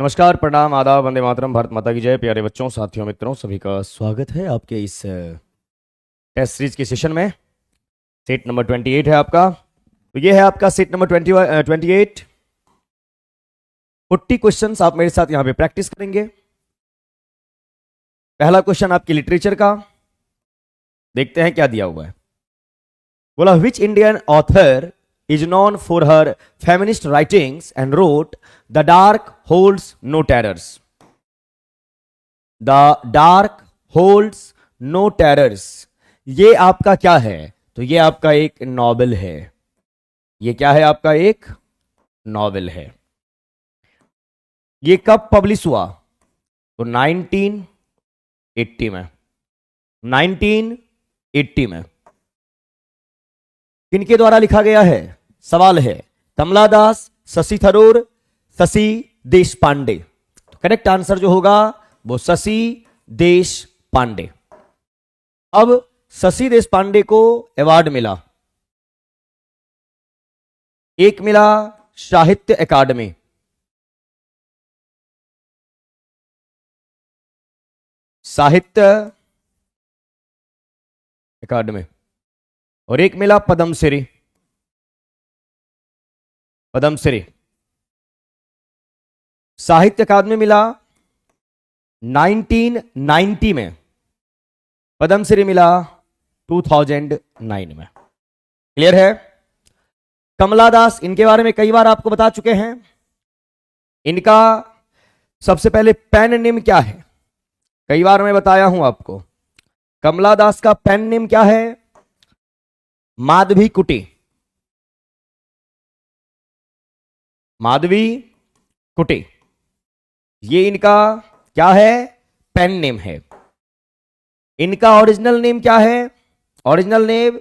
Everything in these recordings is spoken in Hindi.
नमस्कार, प्रणाम, आदाब, वंदे मातरम, भारत माता की जय। प्यारे बच्चों, साथियों, मित्रों, सभी का स्वागत है आपके इस टेस्ट सीरीज के सेशन में। सेट नंबर 28 है आपका। तो ये है आपका सेट नंबर 28। 40 क्वेश्चंस आप मेरे साथ यहां पे प्रैक्टिस करेंगे। पहला क्वेश्चन आपकी लिटरेचर का, देखते हैं क्या दिया हुआ है। बोला, which Indian author is known for her feminist writings and wrote The Dark Holds No Terrors. The Dark Holds No Terrors. ये आपका क्या है? तो ये आपका एक नॉवेल है। ये क्या है? आपका एक नॉवेल है। ये कब पब्लिश हुआ? तो 1980 में। 1980 में। किनके द्वारा लिखा गया है? सवाल है। कमला दास, शशि थरूर, शशि देशपांडे। तो करेक्ट आंसर जो होगा वो शशि देशपांडे। अब शशि देशपांडे को अवार्ड मिला। एक मिला साहित्य अकादमी, साहित्य अकादमी, और एक मिला पद्मश्री। पद्मश्री साहित्य अकादमी मिला 1990 में, पद्मश्री मिला 2009 में। क्लियर है? कमला दास, इनके बारे में कई बार आपको बता चुके हैं। इनका सबसे पहले पेन नेम क्या है? कई बार मैं बताया हूं आपको। कमला दास का पेन नेम क्या है? माधवी कुटी। माधवी कुटी, ये इनका क्या है? पेन नेम है। इनका ओरिजिनल नेम क्या है? ओरिजिनल नेम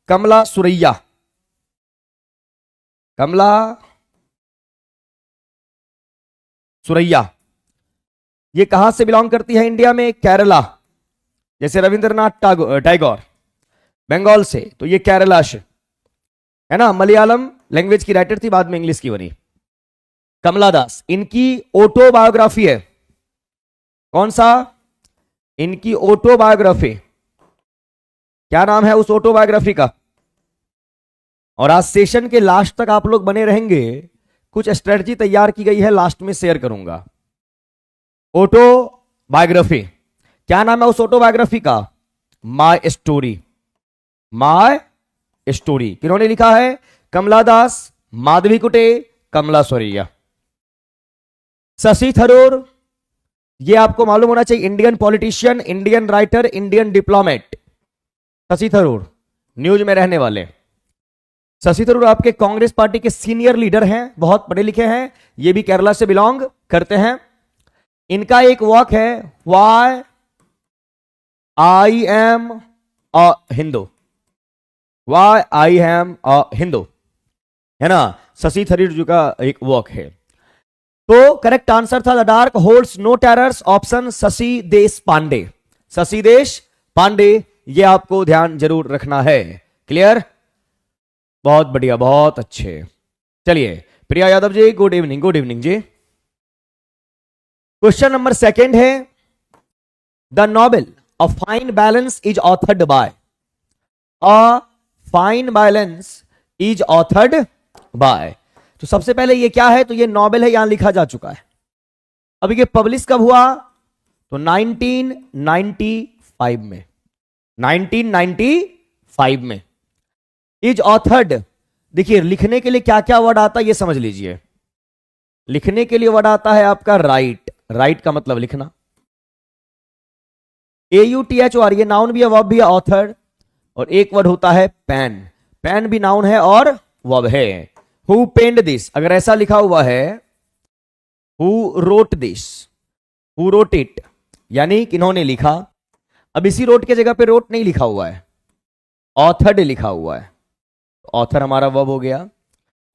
कमला सुरैया। कमला सुरैया। ये कहां से बिलोंग करती है? इंडिया में केरला। जैसे रविंद्रनाथ टैगोर बंगाल से, तो ये केरला से है ना। मलयालम लैंग्वेज की राइटर थी, बाद में इंग्लिश की बनी। कमला दास, इनकी ऑटोबायोग्राफी है। कौन सा? इनकी ऑटोबायोग्राफी। क्या नाम है उस ऑटोबायोग्राफी का? और आज सेशन के लास्ट तक आप लोग बने रहेंगे। कुछ स्ट्रेटजी तैयार की गई है, लास्ट में शेयर करूंगा। ऑटोबायोग्राफी, क्या नाम है उस ऑटोबायोग्राफी का? My story. माय स्टोरी किन्होंने लिखा है? कमला दास, माधवी कुटे, कमला सुरैया। शशि थरूर, ये आपको मालूम होना चाहिए, Indian politician, Indian writer, Indian diplomat. Shashi Tharoor news में रहने वाले। शशि थरूर आपके कांग्रेस पार्टी के सीनियर लीडर हैं, बहुत पढ़े लिखे हैं। ये भी केरला से बिलोंग करते हैं। इनका एक वॉक है, why I am a Hindu. Why I am a Hindu, है ना। शशि थरूर जी का एक वॉक है। तो करेक्ट आंसर था the dark holds no terrors, option Shashi Deshpande. Shashi Deshpande, ये आपको ध्यान जरूर रखना है। क्लियर? बहुत बढ़िया, बहुत अच्छे। चलिए, प्रिया Yadav ji, good evening. Good evening जी। क्वेश्चन नंबर सेकंड है, the novel a fine balance is authored bye. A fine balance is authored bye. तो सबसे पहले ये क्या है? तो ये नॉवेल है, यहां लिखा जा चुका है। अब ये पब्लिश कब हुआ? तो 1995 में। 1995 में। इज ऑथर्ड, देखिए लिखने के लिए क्या क्या वर्ड आता है ये समझ लीजिए। लिखने के लिए वर्ड आता है आपका राइट। राइट का मतलब लिखना। AUTHOR, ये नाउन भी है, वर्ब भी है, ऑथर। और एक वर्ड होता है पेन। पेन भी नाउन है और वर्ब है। हु पेन्ड दिस, अगर ऐसा लिखा हुआ है who wrote this, who wrote it, यानी किन्होंने लिखा। अब इसी रोट के जगह पे रोट नहीं लिखा हुआ है, ऑथर्ड लिखा हुआ है। ऑथर हमारा वर्ब हो गया।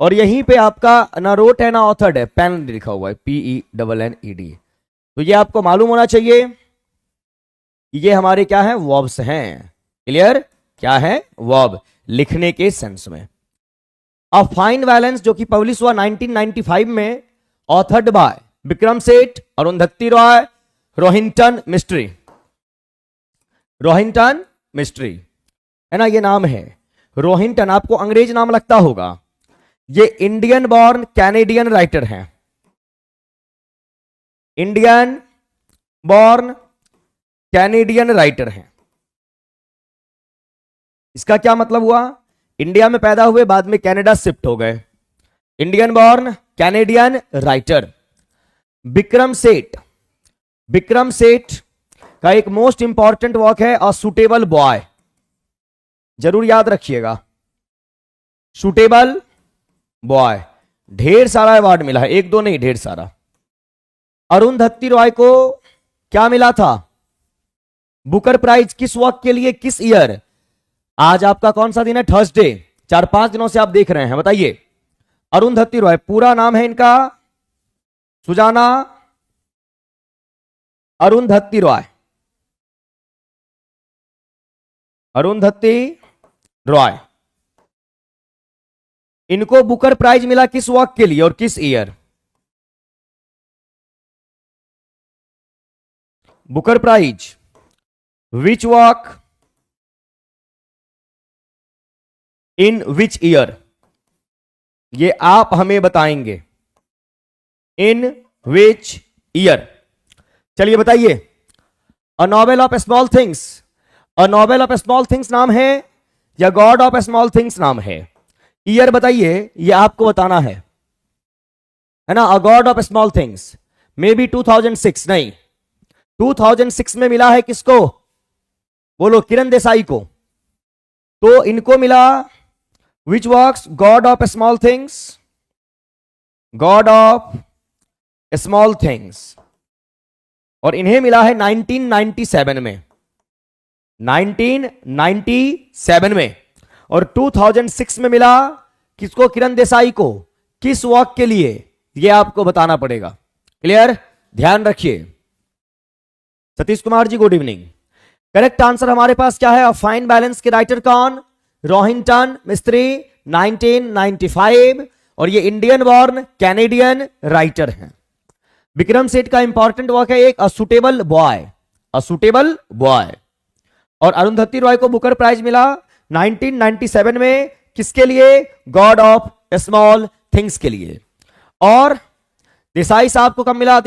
और यहीं पे आपका ना रोट है ना ऑथर्ड है, पेन लिखा हुआ है, PENNED। तो ये आपको मालूम होना चाहिए, ये हमारे क्या है? वर्ब्स हैं। क्लियर? क्या है? वर्ब, लिखने के सेंस में। अ फाइन बैलेंस जो कि पब्लिश हुआ 1995 में, authored bye, Vikram Seth, Arundhati Roy, Rohinton mystery. Rohinton mystery है ना, ये नाम है रोहिंटन, आपको अंग्रेज नाम लगता होगा। ये इंडियन बॉर्न कैनेडियन राइटर हैं, इंडियन बॉर्न कैनेडियन राइटर हैं। इसका क्या मतलब हुआ? इंडिया में पैदा हुए, बाद में कनाडा शिफ्ट हो गए। Indian born Canadian writer Vikram Seth. Vikram Seth का एक मोस्ट इंपॉर्टेंट वर्क है अ सुटेबल बॉय, जरूर याद रखिएगा, सुटेबल बॉय। ढेर सारा अवार्ड मिला है, एक दो नहीं, ढेर सारा। अरुंधति रॉय को क्या मिला था? Booker prize. किस वर्क के लिए, किस ईयर? आज आपका कौन सा दिन है? थर्सडे। 4-5 दिनों से आप देख रहे हैं, बताइए। अरुंधति रॉय, पूरा नाम है इनका सुजाना अरुंधति रॉय। अरुंधति रॉय, इनको बुकर प्राइज मिला किस वर्क के लिए और किस year? Booker prize, which work, in which year? ये आप हमें बताएंगे, इन विच ईयर। चलिए बताइए। A novel of small things, a novel of small things नाम है या गॉड ऑफ स्मॉल थिंग्स नाम है? ईयर बताइए, ये आपको बताना है ना। A god of small things maybe 2006, नहीं, 2006 में मिला है किसको? बोलो, किरण देसाई को। तो इनको मिला which works, God of small things, God of small things, और इन्हें मिला है 1997 में, 1997 में। और 2006 में मिला किसको? किरण देसाई को। किस वर्क के लिए? ये आपको बताना पड़ेगा। क्लियर? ध्यान रखिए। Satish Kumar ji, good evening. Correct answer हमारे पास क्या है? अ फाइन बैलेंस के राइटर कौन? रोहिंटन मिस्त्री, 1995। और ये इंडियन बॉर्न कैनेडियन राइटर हैं। विक्रम सेठ का इंपॉर्टेंट वर्क है एक, a suitable boy, a suitable boy. और अरुंधति रॉय को बुकर प्राइज मिला 1997 में, किसके लिए? गॉड ऑफ स्मॉल थिंग्स के लिए। और देसाई साहब को कब मिला? The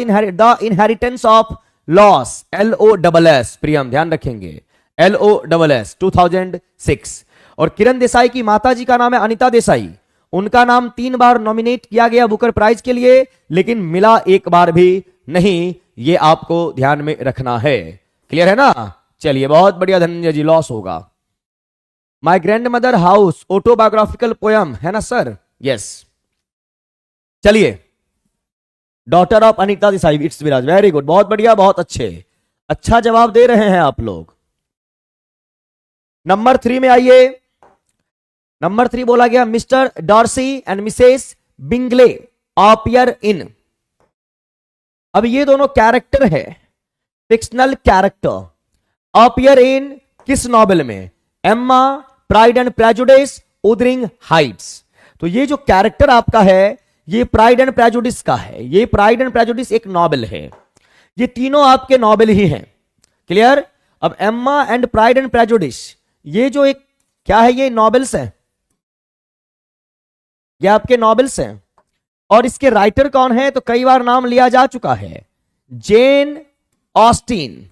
inheritance of loss, LOSS, प्रियम ध्यान रखेंगे, LOSS, 2006। और किरण देसाई की माता जी का नाम है अनिता देसाई, उनका नाम 3 बार नॉमिनेट किया गया बुकर प्राइज के लिए, लेकिन मिला एक बार भी नहीं। ये आपको ध्यान में रखना है। क्लियर है ना? चलिए, बहुत बढ़िया धनंजय जी, लॉस होगा। My grand mother house, autobiographical poem है ना सर? यस। चलिए, daughter of Anita Desai, it's Viraj, very good, बहुत बढ़िया, बहुत अच्छे, अच्छा जवाब दे रहे हैं आप लोग। नंबर 3 में आइए। नंबर 3 बोला गया, mister Darcy and missus Bingley appear in. अब ये दोनों कैरेक्टर है, फिक्शनल कैरेक्टर, अपीयर इन किस नॉवेल में? Emma, pride and prejudice, wuthering heights. तो ये जो कैरेक्टर आपका है, ये प्राइड एंड प्रेजुडिस का है। ये प्राइड एंड प्रेजुडिस एक नॉवेल है, ये तीनों आपके नॉवेल ही हैं। क्लियर? अब Emma and pride and prejudice, ये जो एक क्या है, ये नॉवेल्स हैं, ये आपके नॉवेल्स हैं। और इसके राइटर कौन है? तो कई बार नाम लिया जा चुका है, जेन ऑस्टिन,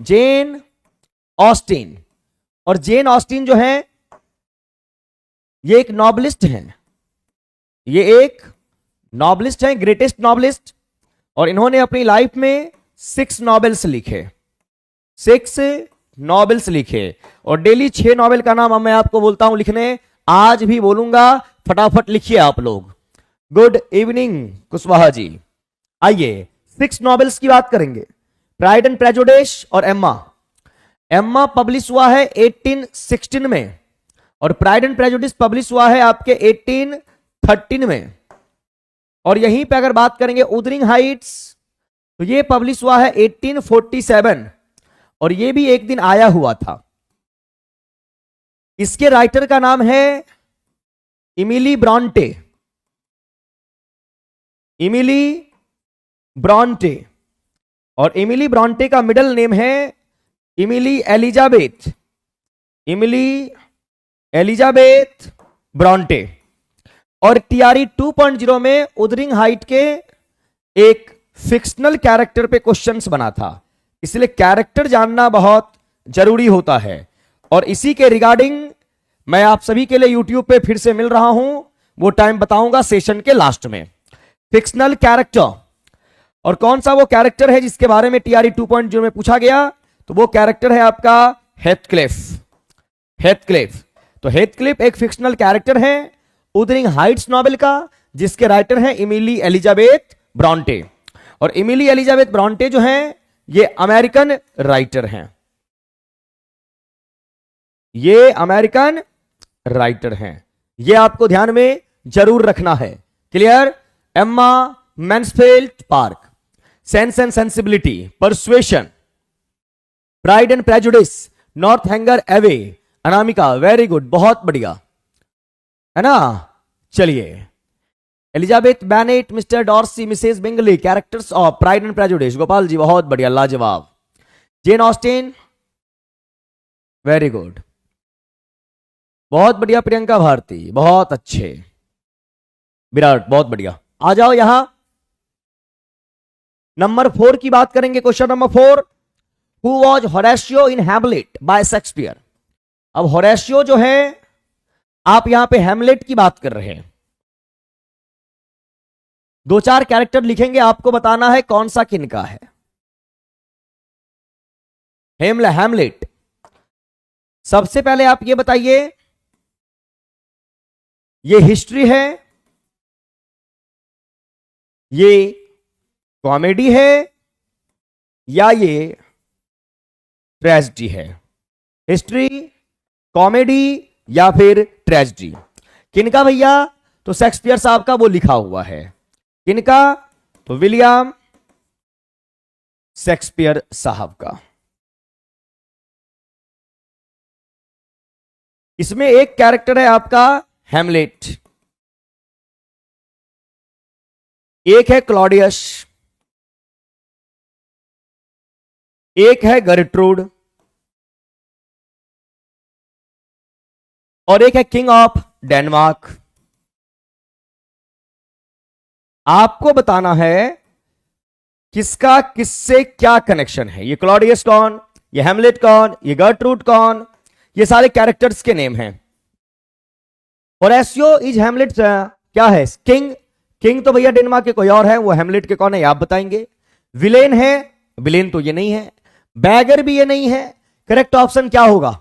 जेन ऑस्टिन। और जेन ऑस्टिन जो है, ये एक नॉवलिस्ट हैं, ये एक नॉवलिस्ट हैं, ग्रेटेस्ट नॉवलिस्ट। और इन्होंने अपनी लाइफ में 6 नॉवेल्स लिखे, 6 नॉवेल्स लिखे। और डेली 6 नॉवेल का नाम अब मैं आपको बोलता हूं लिखने, आज भी बोलूंगा, फटाफट लिखिए आप लोग। Good evening Kushwaha ji. आइए 6 नॉवेल्स की बात करेंगे, प्राइड एंड प्रेजुडिस और एम्मा। एम्मा पब्लिश हुआ है 1816 में, और प्राइड एंड प्रेजुडिस पब्लिश हुआ है आपके 1813 में। और यहीं पे अगर बात करेंगे उदरिंग हाइट्स, तो ये पब्लिश हुआ है 1847, और ये भी एक दिन आया हुआ था। इसके राइटर का नाम है इमिली ब्रॉन्टे, इमिली ब्रॉन्टे, और इमिली ब्रॉन्टे का मिडिल नेम है इमिली एलिजाबेथ, इमिली एलिजाबेथ ब्रॉन्टे। और टीआरई 2.0 में उदरिंग हाइट के एक फिक्शनल कैरेक्टर पे क्वेश्चंस बना था, इसलिए कैरेक्टर जानना बहुत जरूरी होता है। और इसी के रिगार्डिंग मैं आप सभी के लिए यूट्यूब पे फिर से मिल रहा हूं, वो टाइम बताऊंगा सेशन के लास्ट में। फिक्शनल कैरेक्टर, और कौन सा वो कैरेक्टर है जिसके बारे में टीआरई 2.0 में पूछा गया, तो वो कैरेक्टर है आपका हेथक्लिफ। हेथक्लिफ, तो हेथक्लिफ एक फिक्शनल कैरेक्टर है उदरिंग हाइट्स नॉवेल का, जिसके राइटर हैं इमिली एलिजाबेथ ब्रॉन्टे। और इमिली एलिजाबेथ ब्रॉन्टे जो हैं ये अमेरिकन राइटर हैं, ये अमेरिकन राइटर हैं, ये आपको ध्यान में जरूर रखना है। Clear? Emma Mansfield park, sense and sensibility, persuasion, pride and prejudice, Northanger Abbey, Anamika, very good, बहुत बढ़िया, है ना। चलिए, Elizabeth Bennet, Mr Darcy, Mrs Bingley, characters of pride and prejudice, Gopal ji बहुत बढ़िया, लाजवाब। जेन ऑस्टिन, वेरी गुड, बहुत बढ़िया। प्रियंका भारती, बहुत अच्छे। विराट, बहुत बढ़िया। आ जाओ यहां, नंबर 4 की बात करेंगे। Question number 4, who was Horatio in Hamlet bye Shakespeare. अब होरेशियो जो है, आप यहां पे हैमलेट की बात कर रहे हैं, 2-4 कैरेक्टर लिखेंगे, आपको बताना है कौन सा किनका है। हैमलेट, सबसे पहले आप ये बताइए, ये हिस्ट्री है, ये कॉमेडी है, या ये ट्रेजेडी है। हिस्ट्री, कॉमेडी या फिर ट्रेजेडी, किनका भैया? तो शेक्सपियर साहब का वो लिखा हुआ है। किनका? तो विलियम शेक्सपियर साहब का। इसमें एक कैरेक्टर है आपका हैमलेट, एक है क्लॉडियस, एक है गर्ट्रूड, और एक है किंग ऑफ डेनमार्क। आपको बताना है किसका किससे क्या कनेक्शन है। ये क्लॉडियस कौन, ये हैमलेट कौन, ये गर्ट्रूड कौन, ये सारे कैरेक्टर्स के नेम हैं। होरेशियो इज हैमलेट क्या है? किंग। किंग तो भैया डेनमार्क के कोई और है, वो हैमलेट के कौन है आप बताएंगे। विलेन है, विलेन तो ये नहीं है। बैगर भी ये नहीं है। करेक्ट ऑप्शन क्या होगा?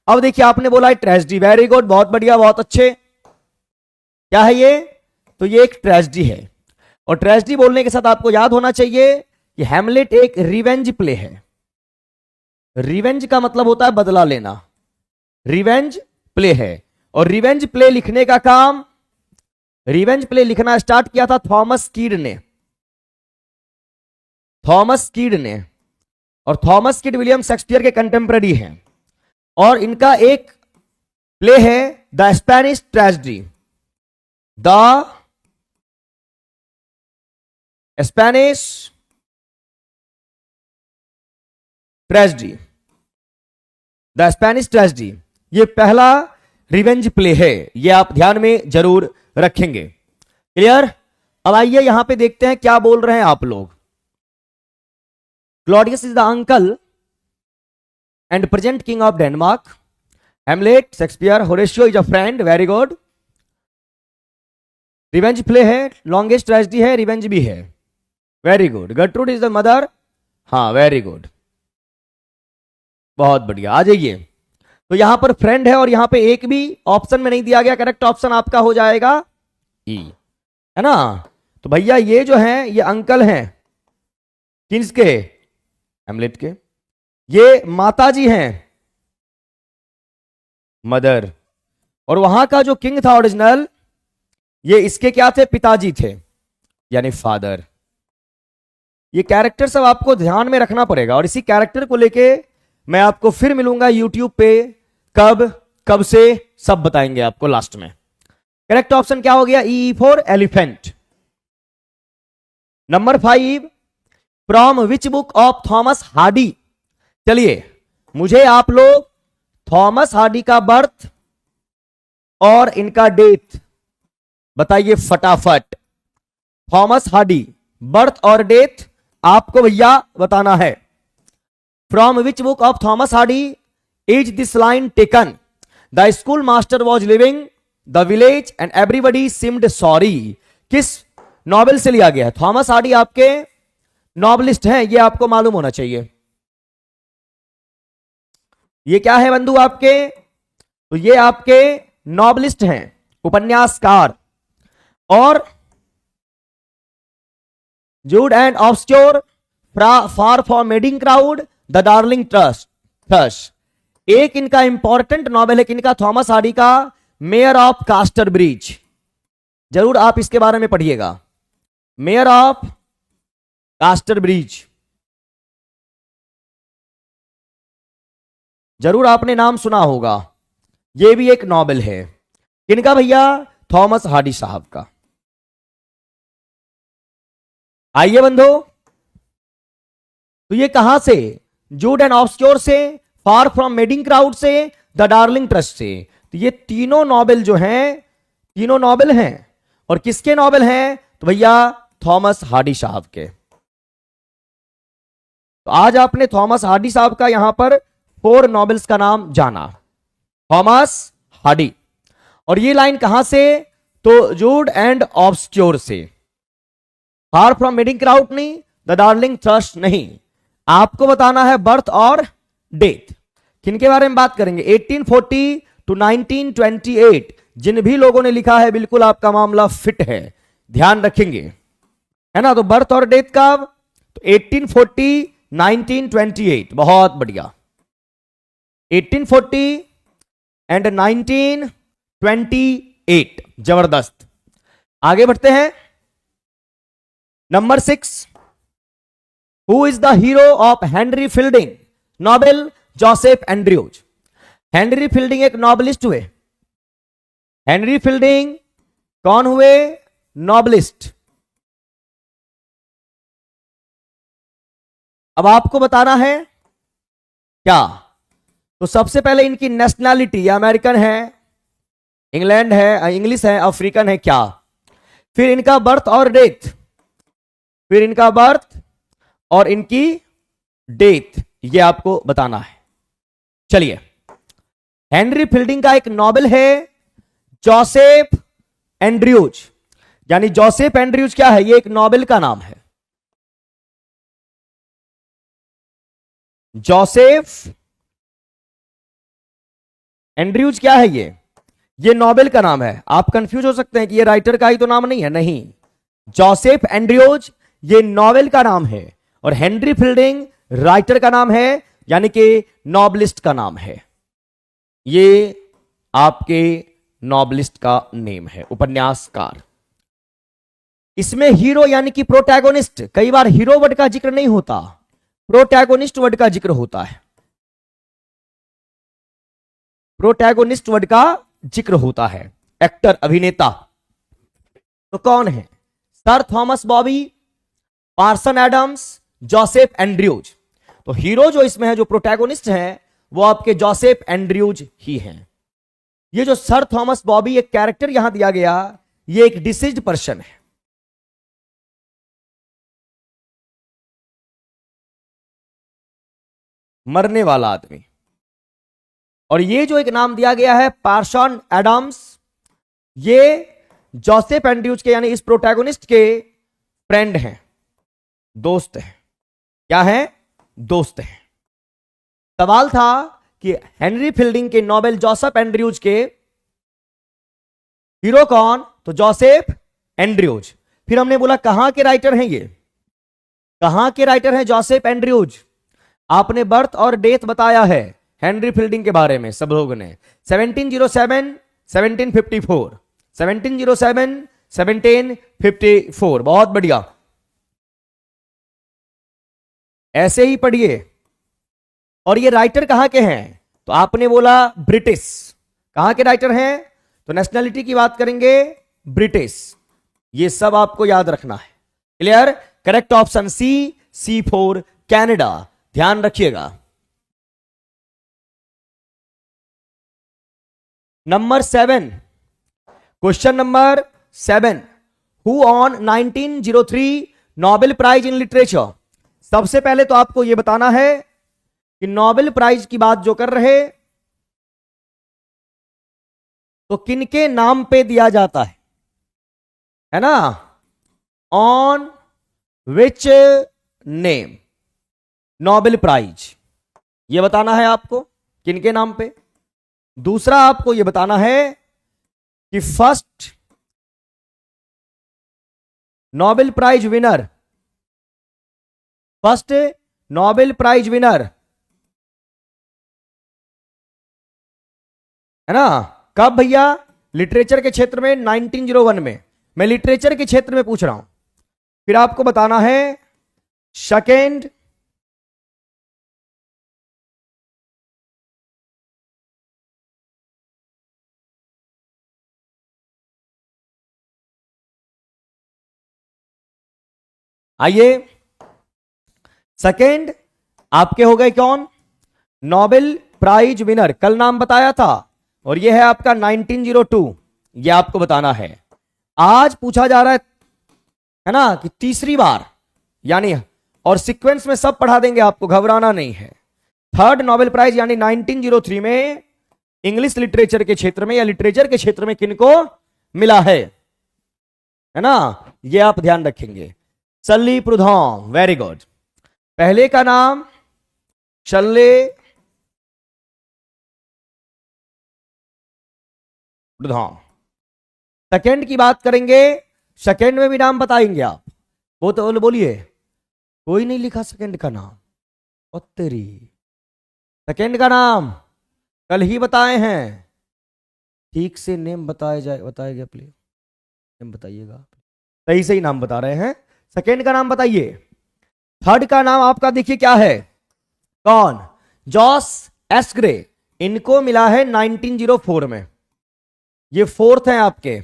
अब देखिए, आपने बोला है ट्रेजेडी, वेरी गुड, बहुत बढ़िया, बहुत अच्छे। क्या है ये? तो ये एक ट्रेजेडी है। और ट्रेजेडी बोलने के साथ आपको याद होना चाहिए कि हैमलेट एक रिवेंज प्ले है। रिवेंज का मतलब होता है बदला लेना, रिवेंज प्ले है। और रिवेंज प्ले लिखने का काम, रिवेंज प्ले लिखना स्टार्ट किया था थॉमस कीड ने। थॉमस कीड ने, और थॉमस कीड विलियम शेक्सपियर के कंटेम्पररी हैं। और इनका एक प्ले है the Spanish tragedy, the Spanish tragedy, the Spanish tragedy. ये पहला रिवेंज प्ले है, ये आप ध्यान में जरूर रखेंगे। क्लियर? अब आइए यहां पे देखते हैं क्या बोल रहे हैं आप लोग। Claudius is the uncle and present king of Denmark. Hamlet Shakespeare, Horatio is a friend, very good. Revenge play है, लॉन्गेस्ट ट्रेजेडी है, रिवेंज भी है, very good. Gertrude is the mother, हाँ वेरी गुड, बहुत बढ़िया। आ जाइए, तो यहां पर फ्रेंड है और यहां पे एक भी ऑप्शन में नहीं दिया गया। करेक्ट ऑप्शन आपका हो जाएगा ई, है ना। तो भैया ये जो है ये अंकल हैं किसके? हैमलेट के। ये माता जी हैं, मदर। और वहां का जो किंग था ओरिजिनल, ये इसके क्या थे? पिताजी थे, यानी फादर। ये कैरेक्टर सब आपको ध्यान में रखना पड़ेगा। और इसी कैरेक्टर को लेके मैं आपको फिर मिलूंगा यूट्यूब पे, कब से सब बताएंगे आपको लास्ट में। करेक्ट ऑप्शन क्या हो गया? E for elephant. Number 5, from which book of Thomas Hardy. चलिए मुझे आप लोग थॉमस हार्डी का बर्थ और इनका डेथ बताइए फटाफट। थॉमस हार्डी बर्थ और डेथ आपको भैया बताना है। From which book of Thomas Hardy is this line taken? The school master was living the village and everybody seemed sorry. किस नॉवेल से लिया गया है? थॉमस हार्डी आपके नॉवलिस्ट हैं, ये आपको मालूम होना चाहिए। ये क्या है बंधु आपके? तो ये आपके नॉवलिस्ट हैं, उपन्यासकार। और Jude and obscure, far from madding crowd, the darling thrush. एक इनका इंपॉर्टेंट नॉवेल है किनका? थॉमस हार्डी का, मेयर ऑफ कास्टर ब्रिज। जरूर आप इसके बारे में पढ़िएगा, मेयर ऑफ कास्टर ब्रिज। जरूर आपने नाम सुना होगा। यह भी एक नॉवेल है किनका भैया? थॉमस हार्डी साहब का। आइए बंधु, तो ये कहां से? जूड एंड ऑब्सक्योर से, फार फ्रॉम मेडिंग क्राउड से, द डार्लिंग ट्रस्ट से। तो ये तीनों नॉवेल जो हैं, तीनों नॉवेल हैं। और किसके नॉवेल हैं? तो भैया थॉमस हार्डी साहब के। तो आज आपने थॉमस हार्डी साहब का यहां पर 4 नॉवेल्स का नाम जाना, थॉमस हार्डी। और ये लाइन कहां से? तो जूड एंड ऑब्सक्योर से। फार फ्रॉम मेडिंग क्राउड नहीं, द डार्लिंग थ्रश नहीं। आपको बताना है बर्थ और डेथ। किनके बारे में बात करेंगे? 1840 टू 1928। जिन भी लोगों ने लिखा है बिल्कुल आपका मामला फिट है, ध्यान रखेंगे, है ना। तो बर्थ और डेथ का तो 1840 1928, बहुत बढ़िया। 1840 एंड 1928, जबरदस्त। आगे बढ़ते हैं। Number 6, who is the hero of Henry fielding novel Joseph Andrews? Henry fielding एक नॉवलिस्ट हुए। हेनरी फील्डिंग कौन हुए? नॉवलिस्ट। अब आपको बताना है क्या? तो सबसे पहले इनकी नेशनैलिटी अमेरिकन है, इंग्लैंड है, इंग्लिश है, अफ्रीकन है क्या? फिर इनका बर्थ और डेथ, फिर इनका बर्थ और इनकी डेथ, ये आपको बताना है। चलिए, हेनरी फील्डिंग का एक नॉवेल है जोसेफ एंड्रयूज। यानी जोसेफ एंड्रयूज क्या है? ये एक नॉवेल का नाम है। जोसेफ एंड्रयूज क्या है? ये नॉवेल का नाम है। आप कंफ्यूज हो सकते हैं कि ये राइटर का ही तो नाम नहीं है। नहीं, जोसेफ एंड्रयूज ये नॉवेल का नाम है और हेनरी फील्डिंग राइटर का नाम है, यानी कि नॉवलिस्ट का नाम है। ये आपके नॉवलिस्ट का नेम है, उपन्यासकार। इसमें हीरो यानी कि प्रोटैगोनिस्ट, कई बार हीरो वर्ड का जिक्र नहीं होता, प्रोटैगोनिस्ट वर्ड का जिक्र होता है। प्रोटैगोनिस्ट वर्ड का जिक्र होता है, एक्टर, अभिनेता। तो कौन है? Sir Thomas Bobby, Parson Adams, Joseph Andrews. तो हीरो जो इसमें है, जो प्रोटैगोनिस्ट हैं, वो आपके जोसेफ एंड्रयूज ही हैं। ये जो सर थॉमस बॉबी एक कैरेक्टर यहां दिया गया, ये एक डिसीज्ड पर्सन है। मरने वाला आदमी। और ये जो एक नाम दिया गया है पार्सन एडम्स, ये जोसेफ एंड्रयूज के यानी इस प्रोटैगोनिस्ट के फ्रेंड हैं, दोस्त हैं। क्या है? दोस्त हैं। सवाल था कि हेनरी फील्डिंग के नॉवेल जोसेफ एंड्रयूज के हीरो कौन? तो जोसेफ एंड्रयूज। फिर हमने बोला कहां के राइटर हैं ये? कहां के राइटर हैं जोसेफ एंड्रयूज? आपने बर्थ और डेथ बताया है हेनरी फील्डिंग के बारे में सब लोगों ने। 1707 1754, 1707 1754, बहुत बढ़िया, ऐसे ही पढ़िए। और ये राइटर कहां के हैं? तो आपने बोला ब्रिटिश। कहां के राइटर हैं? तो नेशनैलिटी की बात करेंगे, ब्रिटिश। ये सब आपको याद रखना है। Clear? Correct option C, C4 Canada. ध्यान रखिएगा। Number 7, question number 7, who won 1903 Nobel prize in literature. सबसे पहले तो आपको यह बताना है कि नोबेल प्राइज की बात जो कर रहे तो किनके नाम पे दिया जाता है ना? On which name Nobel prize, यह बताना है आपको किनके नाम पे। दूसरा आपको यह बताना है कि first Nobel prize winner, first Nobel prize winner है ना, कब भैया? लिटरेचर के क्षेत्र में 1901 में। मैं लिटरेचर के क्षेत्र में पूछ रहा हूं। फिर आपको बताना है सेकेंड आइए, सेकेंड आपके हो गए कौन? नोबेल प्राइज विनर, कल नाम बताया था, और यह है आपका 1902। यह आपको बताना है। आज पूछा जा रहा है ना कि तीसरी बार, यानी और सीक्वेंस में सब पढ़ा देंगे आपको, घबराना नहीं है। थर्ड नोबेल प्राइज यानी 1903 में इंग्लिश लिटरेचर के क्षेत्र में या लिटरेचर के क्षेत्र में किनको मिला है ना? यह आप ध्यान रखेंगे। शल्ली प्रुधॉम, वेरी गुड। पहले का नाम शल्ले प्रुधॉम। सेकेंड की बात करेंगे, सेकेंड में भी नाम बताएंगे आप। वो तो बोलिए, कोई नहीं लिखा सेकेंड का नाम, और तेरी सेकेंड का नाम कल ही बताए हैं। ठीक से नेम बताएगा प्लीज, नेम बताइएगा। सही सही नाम बता रहे हैं। सेकेंड का नाम बताइए। थर्ड का नाम आपका देखिए क्या है, कौन? Jose S Gray. इनको मिला है 1904 में। ये फोर्थ है आपके।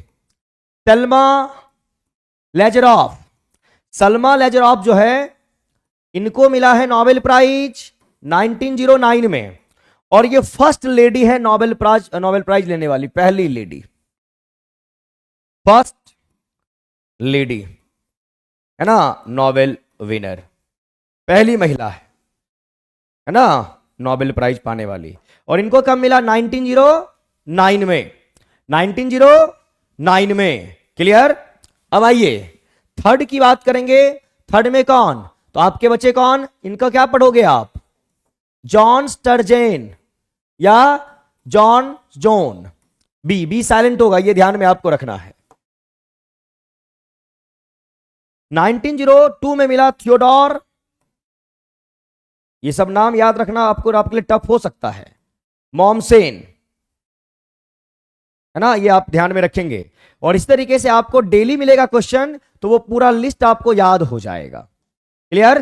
सल्मा लेजरॉफ, सल्मा लेजरॉफ जो है, इनको मिला है नोबेल प्राइज 1909 में, और ये फर्स्ट लेडी है नोबेल प्राइज लेने वाली, पहली लेडी, फर्स्ट लेडी है ना, नोबेल विनर, पहली महिला है ना नोबेल प्राइज पाने वाली। और इनको कब मिला? 1909 में, 1909 में। क्लियर? अब आइए थर्ड की बात करेंगे। थर्ड में कौन? तो आपके बच्चे कौन? इनका क्या पढ़ोगे आप? जॉन स्टर्जेन या जॉन जोन। बी साइलेंट होगा, ये ध्यान में आपको रखना है। 1902 में मिला थियोडोर। ये सब नाम याद रखना आपको, आपके लिए टफ हो सकता है। मॉमसेन है ना, ये आप ध्यान में रखेंगे। और इस तरीके से आपको डेली मिलेगा क्वेश्चन, तो वो पूरा लिस्ट आपको याद हो जाएगा। क्लियर?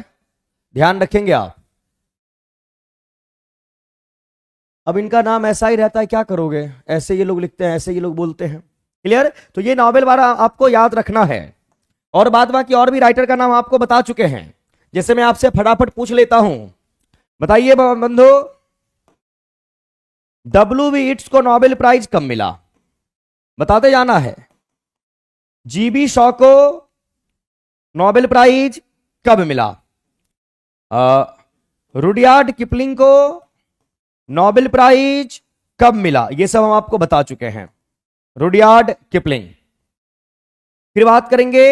ध्यान रखेंगे आप। अब इनका नाम ऐसा ही रहता है, क्या करोगे? ऐसे ये लोग लिखते हैं, ऐसे ये लोग बोलते हैं। क्लियर? तो ये नोबेल वाला आपको याद रखना है। और बाद बाकी और भी राइटर का नाम आपको बता चुके हैं। जैसे मैं आपसे फटाफट पूछ लेता हूं, बताइए बंधु, W.B. इट्स को नोबेल प्राइज कब मिला? बताते जाना है। G.B. शॉ को नोबेल प्राइज कब मिला? रुडयार्ड किपलिंग को नोबेल प्राइज कब मिला? ये सब हम आपको बता चुके हैं। Rudyard Kipling. फिर बात करेंगे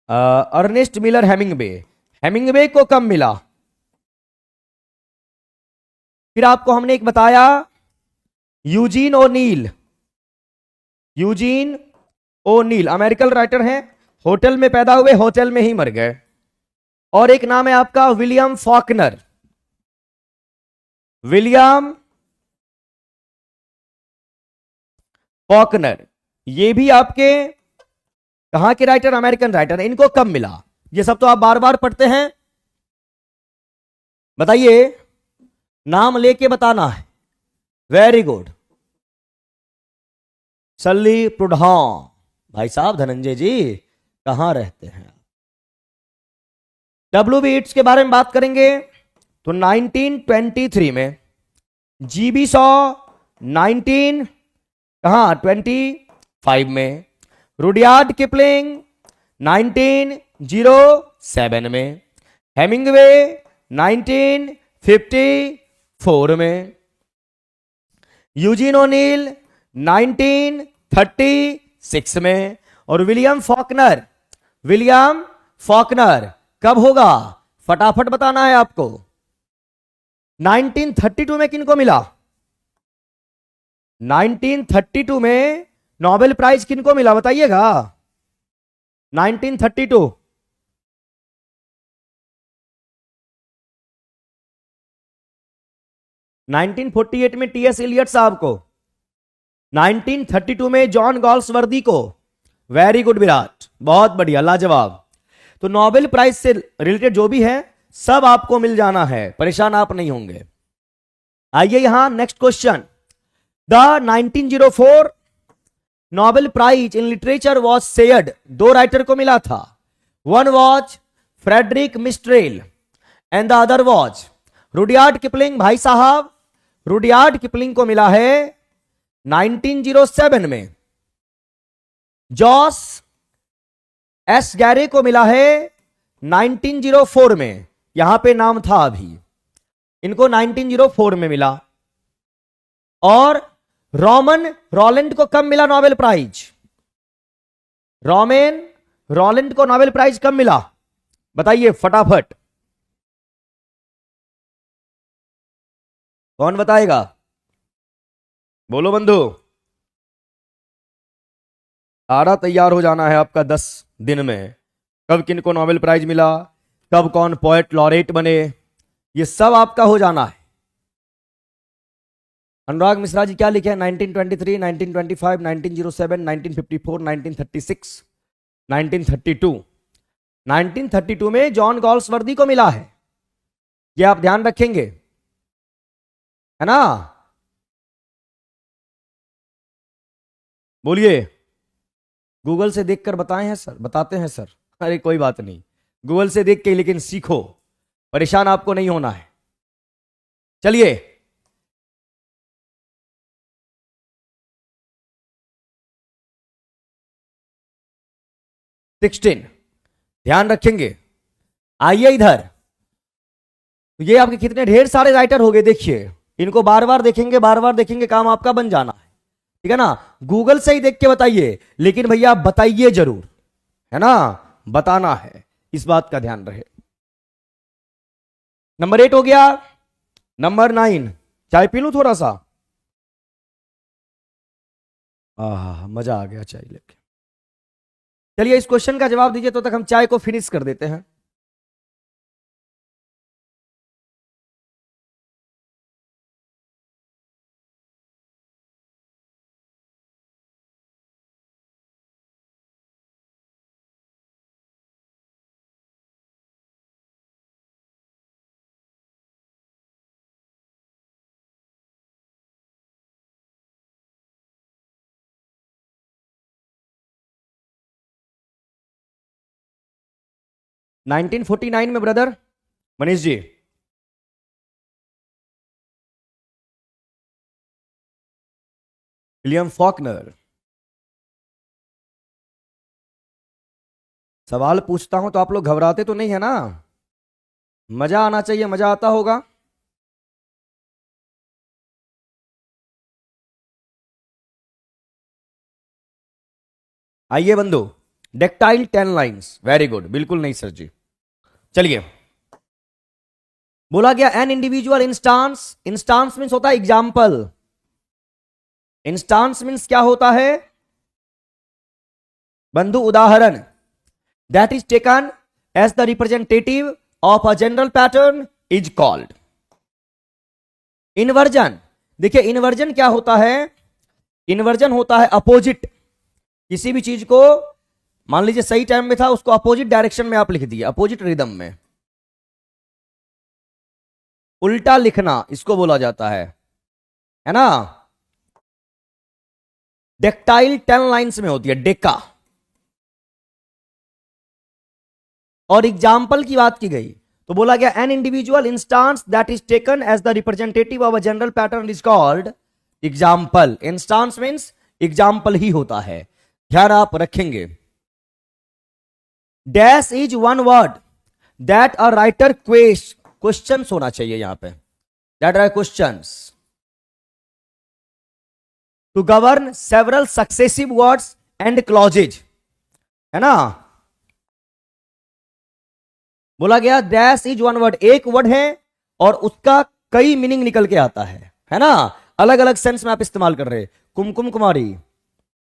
अर्नेस्ट मिलर हेमिंगवे। हेमिंगवे को कब मिला? फिर आपको हमने एक बताया Eugene O'Neill. Eugene O'Neill American writer हैं, होटल में पैदा हुए, होटल में ही मर गए। और एक नाम है आपका विलियम फॉकनर। विलियम फॉकनर, ये भी आपके कहां के राइटर? American writer. इनको कब मिला? ये सब तो आप बार बार पढ़ते हैं। बताइए, नाम लेके बताना है। Very good. Sully Prudhomme. भाई साहब धनंजय जी कहां रहते हैं? डब्ल्यू बी ईट्स के बारे में बात करेंगे तो 1923 में, जीबी सॉ 19 कहां 25 में, रुडयार्ड किपलिंग 1907 में, हेमिंगवे 1954 में, यूजीन ओनील 1936 में, और विलियम फॉकनर कब होगा, फटाफट बताना है आपको। 1932 में किनको मिला, 1932 में नोबेल प्राइज किनको मिला बताइएगा। 1932 1948 में टीएस इलियट साहब को, 1932 में जॉन गॉल्सवर्दी को। वेरी गुड विराट, बहुत बढ़िया, लाजवाब। तो नोबेल प्राइज से रिलेटेड जो भी है सब आपको मिल जाना है, परेशान आप नहीं होंगे। आइए यहां next question. The 1904 Nobel prize in literature was shared, दो राइटर को मिला था। One was Frederic Mistral and the other was Rudyard Kipling. भाई साहब रुडयार्ड किपलिंग को मिला है 1907 में, जॉस एस गैरे को मिला है 1904 में। यहां पे नाम था अभी, इनको 1904 में मिला। और रोमन रॉलैंड को कब मिला नोबेल प्राइज, रोमन रॉलैंड को नोबेल प्राइज कब मिला बताइए फटाफट, कौन बताएगा, बोलो बंधु। सारा तैयार हो जाना है आपका 10 दिन में, कब किनको नोबेल प्राइज मिला, कब कौन पोएट लॉरेट बने, ये सब आपका हो जाना है। अनुराग मिश्रा जी क्या लिखे हैं, 1923, 1925, 1907, 1954, 1936, 1932। 1932 में जॉन गॉल्सवर्दी को मिला है, ये आप ध्यान रखेंगे, है ना। बोलिए, गूगल से देखकर बताए हैं सर, बताते हैं सर। अरे कोई बात नहीं, गूगल से देख के लेकिन सीखो, परेशान आपको नहीं होना है। चलिए सिक्सटीन, ध्यान रखेंगे। आइए इधर, तो ये आपके कितने ढेर सारे राइटर हो गए, देखिए इनको बार बार देखेंगे, बार बार देखेंगे, काम आपका बन जाना है, ठीक है ना। गूगल से ही देख के बताइए, लेकिन भैया आप बताइए जरूर, है ना, बताना है, इस बात का ध्यान रहे। नंबर 8 हो गया। नंबर 9, चाय पी लूं थोड़ा सा, मजा आ गया चाय लेके। चलिए इस क्वेश्चन का जवाब दीजिए, तो तक हम चाय को फिनिश कर देते हैं। नाइनटीन 1949 में brother Manish ji, William Faulkner. सवाल पूछता हूं तो आप लोग घबराते तो नहीं है ना, मजा आना चाहिए, मजा आता होगा। आइए बंधु, डेक्टाइल 10 लाइन्स, वेरी गुड, बिल्कुल नहीं सर जी। चलिए, बोला गया an individual instance, instance means होता है एग्जाम्पल, इंस्टांस मीन्स क्या होता है बंधु, उदाहरण, that is taken as the representative of a general pattern is called inversion. देखिए इन्वर्जन क्या होता है, इन्वर्जन होता है अपोजिट, किसी भी चीज को मान लीजिए सही टाइम में था, उसको अपोजिट डायरेक्शन में आप लिख दिए, अपोजिट रिदम में, उल्टा लिखना इसको बोला जाता है ना। डेक्टाइल 10 लाइन्स में होती है, डेका, और एग्जाम्पल की बात की गई तो बोला गया an individual instance that is taken as the representative of a general pattern is called example. Instance means example ही होता है, ध्यान आप रखेंगे। Dash is one word that a writer question होना चाहिए यहां पे, that are questions to govern several successive words and clauses, है ना। बोला गया डैश इज वन वर्ड, एक वर्ड है और उसका कई मीनिंग निकल के आता है ना, अलग अलग सेंस में आप इस्तेमाल कर रहे हैं। कुमकुम कुमारी,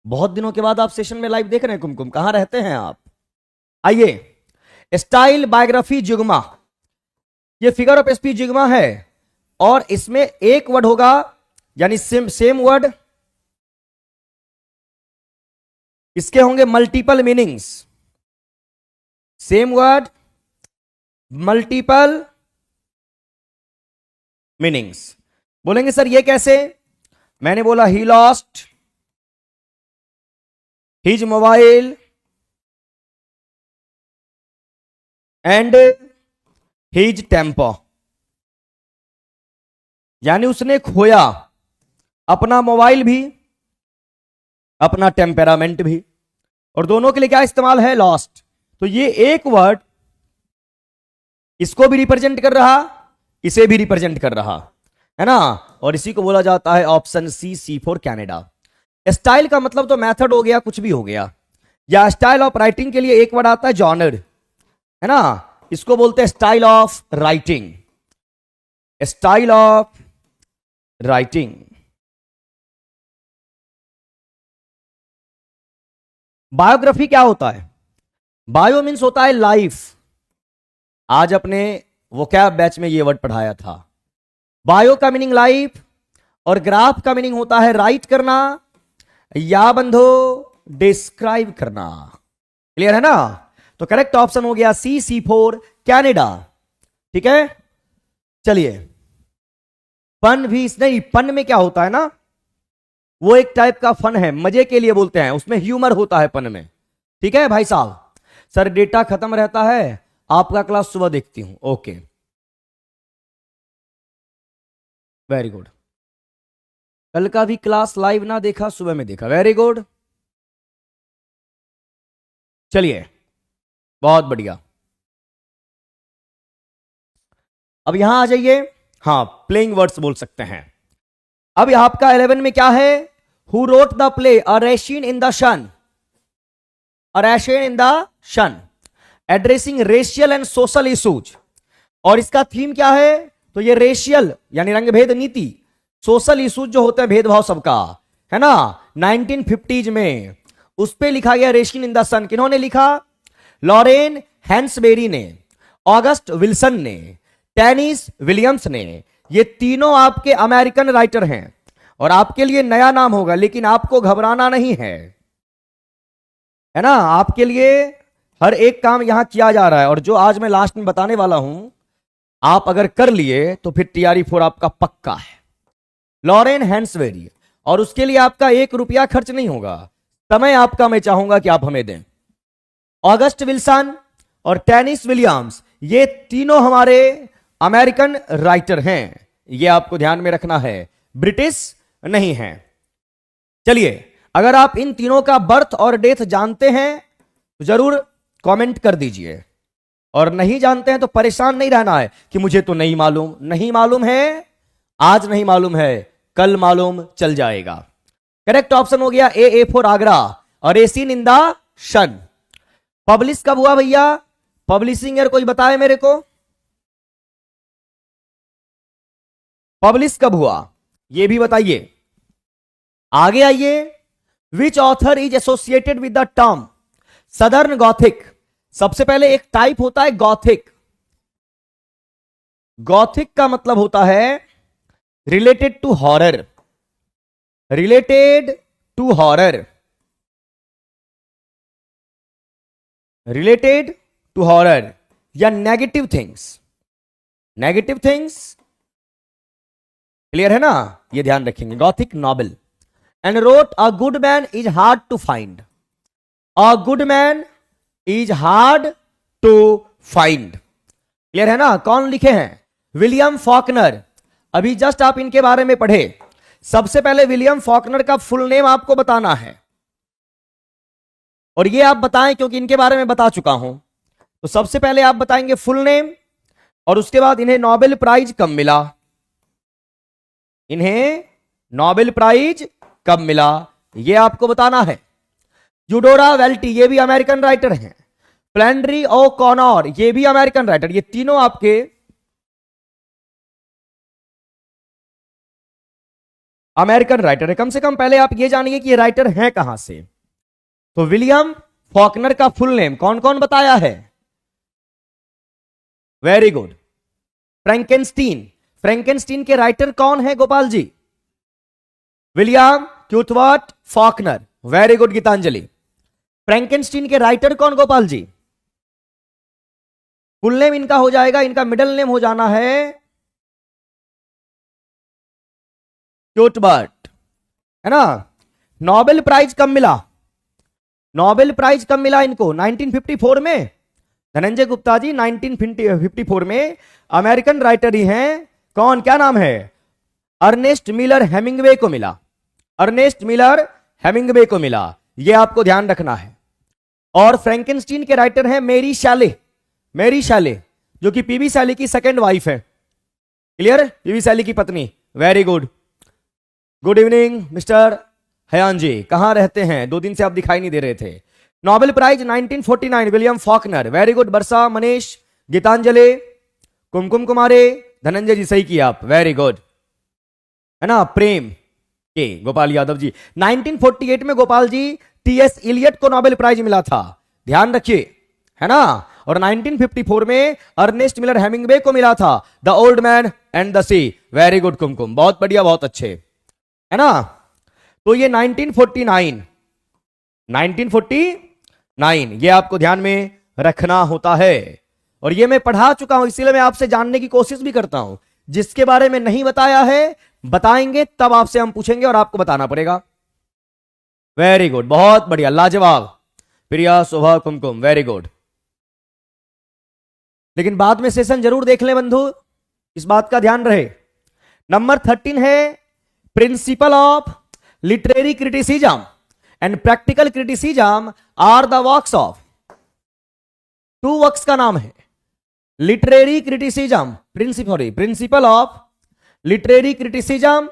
बहुत दिनों के बाद आप सेशन में लाइव देख रहे हैं। कुमकुम, कहां रहते हैं आप? आइए, स्टाइल बायोग्राफी जिग्मा, ये फिगर ऑफ स्पीच जिग्मा है और इसमें एक वर्ड होगा यानी सेम वर्ड, इसके होंगे multiple meanings. Same word multiple meanings. बोलेंगे सर ये कैसे? मैंने बोला ही lost his mobile and his temper, यानी उसने खोया अपना मोबाइल भी अपना टेम्पेरामेंट भी, और दोनों के लिए क्या इस्तेमाल है? लॉस्ट। तो ये एक वर्ड इसको भी रिप्रेजेंट कर रहा, इसे भी रिप्रेजेंट कर रहा, है ना, और इसी को बोला जाता है option C for Canada. Style का मतलब तो मेथड हो गया, कुछ भी हो गया, या स्टाइल ऑफ राइटिंग के लिए एक वर्ड आता है जॉनर, है ना, इसको बोलते हैं style of writing, style of writing. Biography क्या होता है? बायो मीन्स होता है लाइफ, आज अपने वोकैब बैच में ये वर्ड पढ़ाया था। बायो का मीनिंग लाइफ और ग्राफ का मीनिंग होता है राइट करना या बंधो डिस्क्राइब करना। क्लियर है ना? तो करेक्ट ऑप्शन हो गया सी फॉर कनाडा। ठीक है, चलिए, फन भी नहीं, फन में क्या होता है ना, वो एक टाइप का फन है, मजे के लिए बोलते हैं, उसमें ह्यूमर होता है फन में। ठीक है भाई साहब, सर डेटा खत्म रहता है, आपका क्लास सुबह देखती हूं। Okay, very good. कल का भी क्लास लाइव ना देखा, सुबह में देखा, वेरी गुड। चलिए, बहुत बढ़िया। अब यहां आ जाइए, हाँ, प्लेइंग वर्ड्स बोल सकते हैं। अब आपका 11 में क्या है? Who wrote the play a raisin in the sun, a raisin in the sun, addressing racial and social issues. और इसका थीम क्या है? तो ये रेशियल यानी रंग भेद नीति, सोशल इशूज जो होते हैं भेदभाव सबका, है ना, 1950s में उस पे लिखा गया रेशिन इन द सन। किन्होंने लिखा? लॉरेन हैंसबेरी ने, ऑगस्ट विल्सन ने, टेनिस विलियम्स ने। ये तीनों आपके अमेरिकन राइटर हैं और आपके लिए नया नाम होगा, लेकिन आपको घबराना नहीं है ना, आपके लिए हर एक काम यहां किया जा रहा है। और जो आज मैं लास्ट में बताने वाला हूं, आप अगर कर लिए तो फिर टीआरई 4 आपका पक्का है। लॉरेन हैंसबेरी, और उसके लिए आपका 1 रुपया खर्च नहीं होगा, समय आपका मैं चाहूंगा कि आप हमें दें। ऑगस्ट विल्सन और टेनिस विलियम्स, ये तीनों हमारे अमेरिकन राइटर हैं, ये आपको ध्यान में रखना है, ब्रिटिश नहीं है। चलिए, अगर आप इन तीनों का बर्थ और डेथ जानते हैं तो जरूर कमेंट कर दीजिए, और नहीं जानते हैं तो परेशान नहीं रहना है कि मुझे तो नहीं मालूम। नहीं मालूम है, आज नहीं मालूम है, कल मालूम चल जाएगा। करेक्ट ऑप्शन हो गया ए फॉर आगरा और एसीन इन द सन। पब्लिश कब हुआ भैया? पब्लिशिंग ईयर कोई बताए मेरे को, पब्लिश कब हुआ ये भी बताइए। आगे आइए, विच author is associated with the term southern Gothic. सबसे पहले एक टाइप होता है गॉथिक। गॉथिक का मतलब होता है related to horror, related to horror, related to horror या negative things. Negative things clear है ना, ये ध्यान रखेंगे। Gothic novel. And wrote a good man is hard to find, a good man is hard to find. Clear है ना? कौन लिखे हैं? William Faulkner. अभी जस्ट आप इनके बारे में पढ़े। सबसे पहले विलियम फॉकनर का फुल नेम आपको बताना है, और ये आप बताएं क्योंकि इनके बारे में बता चुका हूं। तो सबसे पहले आप बताएंगे फुल नेम, और उसके बाद इन्हें नोबेल प्राइज कब मिला, इन्हें नोबेल प्राइज कब मिला, ये आपको बताना है। यूडोरा वेल्टी, ये भी अमेरिकन राइटर हैं। फ्लैंड्री ओ कॉनर, ये भी अमेरिकन राइटर। ये तीनों आपके अमेरिकन राइटर है। कम से कम पहले आप ये जानिए कि ये राइटर हैं कहां से। तो विलियम फॉकनर का फुल नेम कौन कौन बताया है? Very good. फ्रैंकेनस्टीन, फ्रैंकेनस्टीन के राइटर कौन है Gopal ji? William Cuthbert Faulkner. Very good Geetanjali. Frankenstein के राइटर कौन गोपाल जी? फुल नेम इनका हो जाएगा, इनका मिडिल नेम हो जाना है क्यूथवर्ट, है ना? नोबेल प्राइज कब मिला? नोबेल प्राइज कब मिला इनको? 1954 में। धनंजय गुप्ता जी 1954 में अमेरिकन राइटर ही हैं। कौन, क्या नाम है? अर्नेस्ट मिलर हेमिंगवे को मिला। अर्नेस्ट मिलर हेमिंगवे को मिला, यह आपको ध्यान रखना है। और फ्रैंकेनस्टीन के राइटर हैं मेरी शैले। मेरी शैले जो कि पीवी शैले की सेकंड वाइफ है। क्लियर? पीवी शैले की पत्नी। Very good. Good evening mister Hayan ji, कहां रहते हैं? 2 दिन से आप दिखाई नहीं दे रहे थे। Nobel prize 1949 William Faulkner. Very good. Varsha, Manish, Geetanjali, Kumkum Kumari, Dhananjay ji सही किया आप। वेरी गुड, है ना? प्रेम के गोपाल यादव जी। 1948 में गोपाल जी टीएस इलियट को नोबेल प्राइज मिला था, ध्यान रखिए, है ना? और 1954 में अर्नेस्ट मिलर हेमिंगवे को मिला था, the old man and the sea. Very good Kumkum, बहुत बढ़िया, बहुत अच्छे, है ना? तो ये 1949 ये आपको ध्यान में रखना होता है। और ये मैं पढ़ा चुका हूं, इसीलिए मैं आपसे जानने की कोशिश भी करता हूं। जिसके बारे में नहीं बताया है बताएंगे, तब आपसे हम पूछेंगे और आपको बताना पड़ेगा। वेरी गुड, बहुत बढ़िया, लाजवाब। प्रिया, शोभा, कुमकुम, वेरी गुड। लेकिन बाद में सेशन जरूर देख लें बंधु, इस बात का ध्यान रहे। नंबर 13 है principle of literary criticism and practical criticism are the works of. 2 works का नाम है literary criticism, principle of literary criticism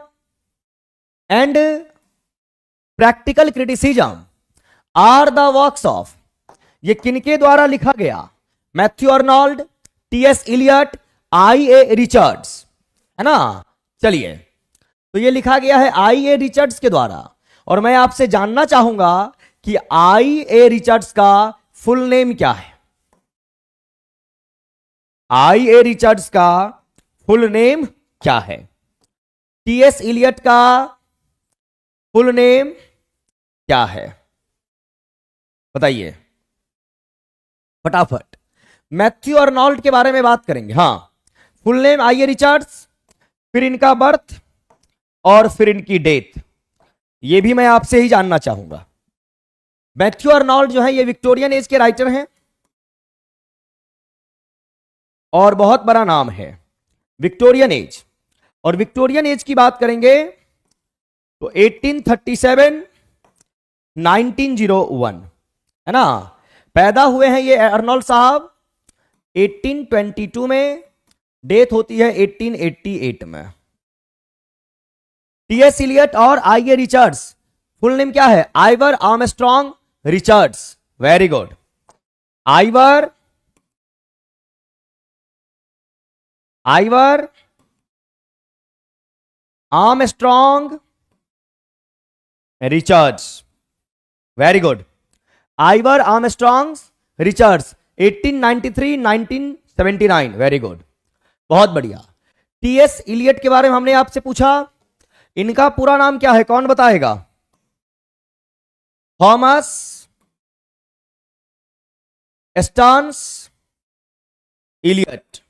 and practical criticism are the works of. ये किनके द्वारा लिखा गया? Matthew Arnold, T S Eliot, I A. Richards, है ना? चलिए, तो ये लिखा गया है आई.ए. रिचर्ड्स के द्वारा। और मैं आपसे जानना चाहूंगा कि आई.ए. रिचर्ड्स का फुल नेम क्या है? आई.ए. रिचर्ड्स का फुल नेम क्या है? टीएस इलियट का फुल नेम क्या है? बताइए फटाफट। मैथ्यू अर्नोल्ड के बारे में बात करेंगे। हां, फुल नेम आई.ए. रिचर्ड्स, फिर इनका बर्थ और फिर इनकी डेथ, ये भी मैं आपसे ही जानना चाहूंगा। मैथ्यू अर्नोल्ड जो है ये विक्टोरियन एज के राइटर हैं और बहुत बड़ा नाम है विक्टोरियन एज। और विक्टोरियन एज की बात करेंगे तो 1837 1901, है ना? पैदा हुए हैं ये अर्नोल्ड साहब 1822 में, डेथ होती है 1888 में। टीएस इलियट और आई.ए. रिचर्ड्स फुल नेम क्या है? Ivoire Armstrong Richards. Very good. Ivoire Armstrong Richards. Very good. Ivoire Armstrong Richards 1893 1979। Very good, बहुत बढ़िया। टीएस इलियट के बारे में हमने आपसे पूछा, इनका पूरा नाम क्या है? कौन बताएगा? Thomas Stearns Eliot.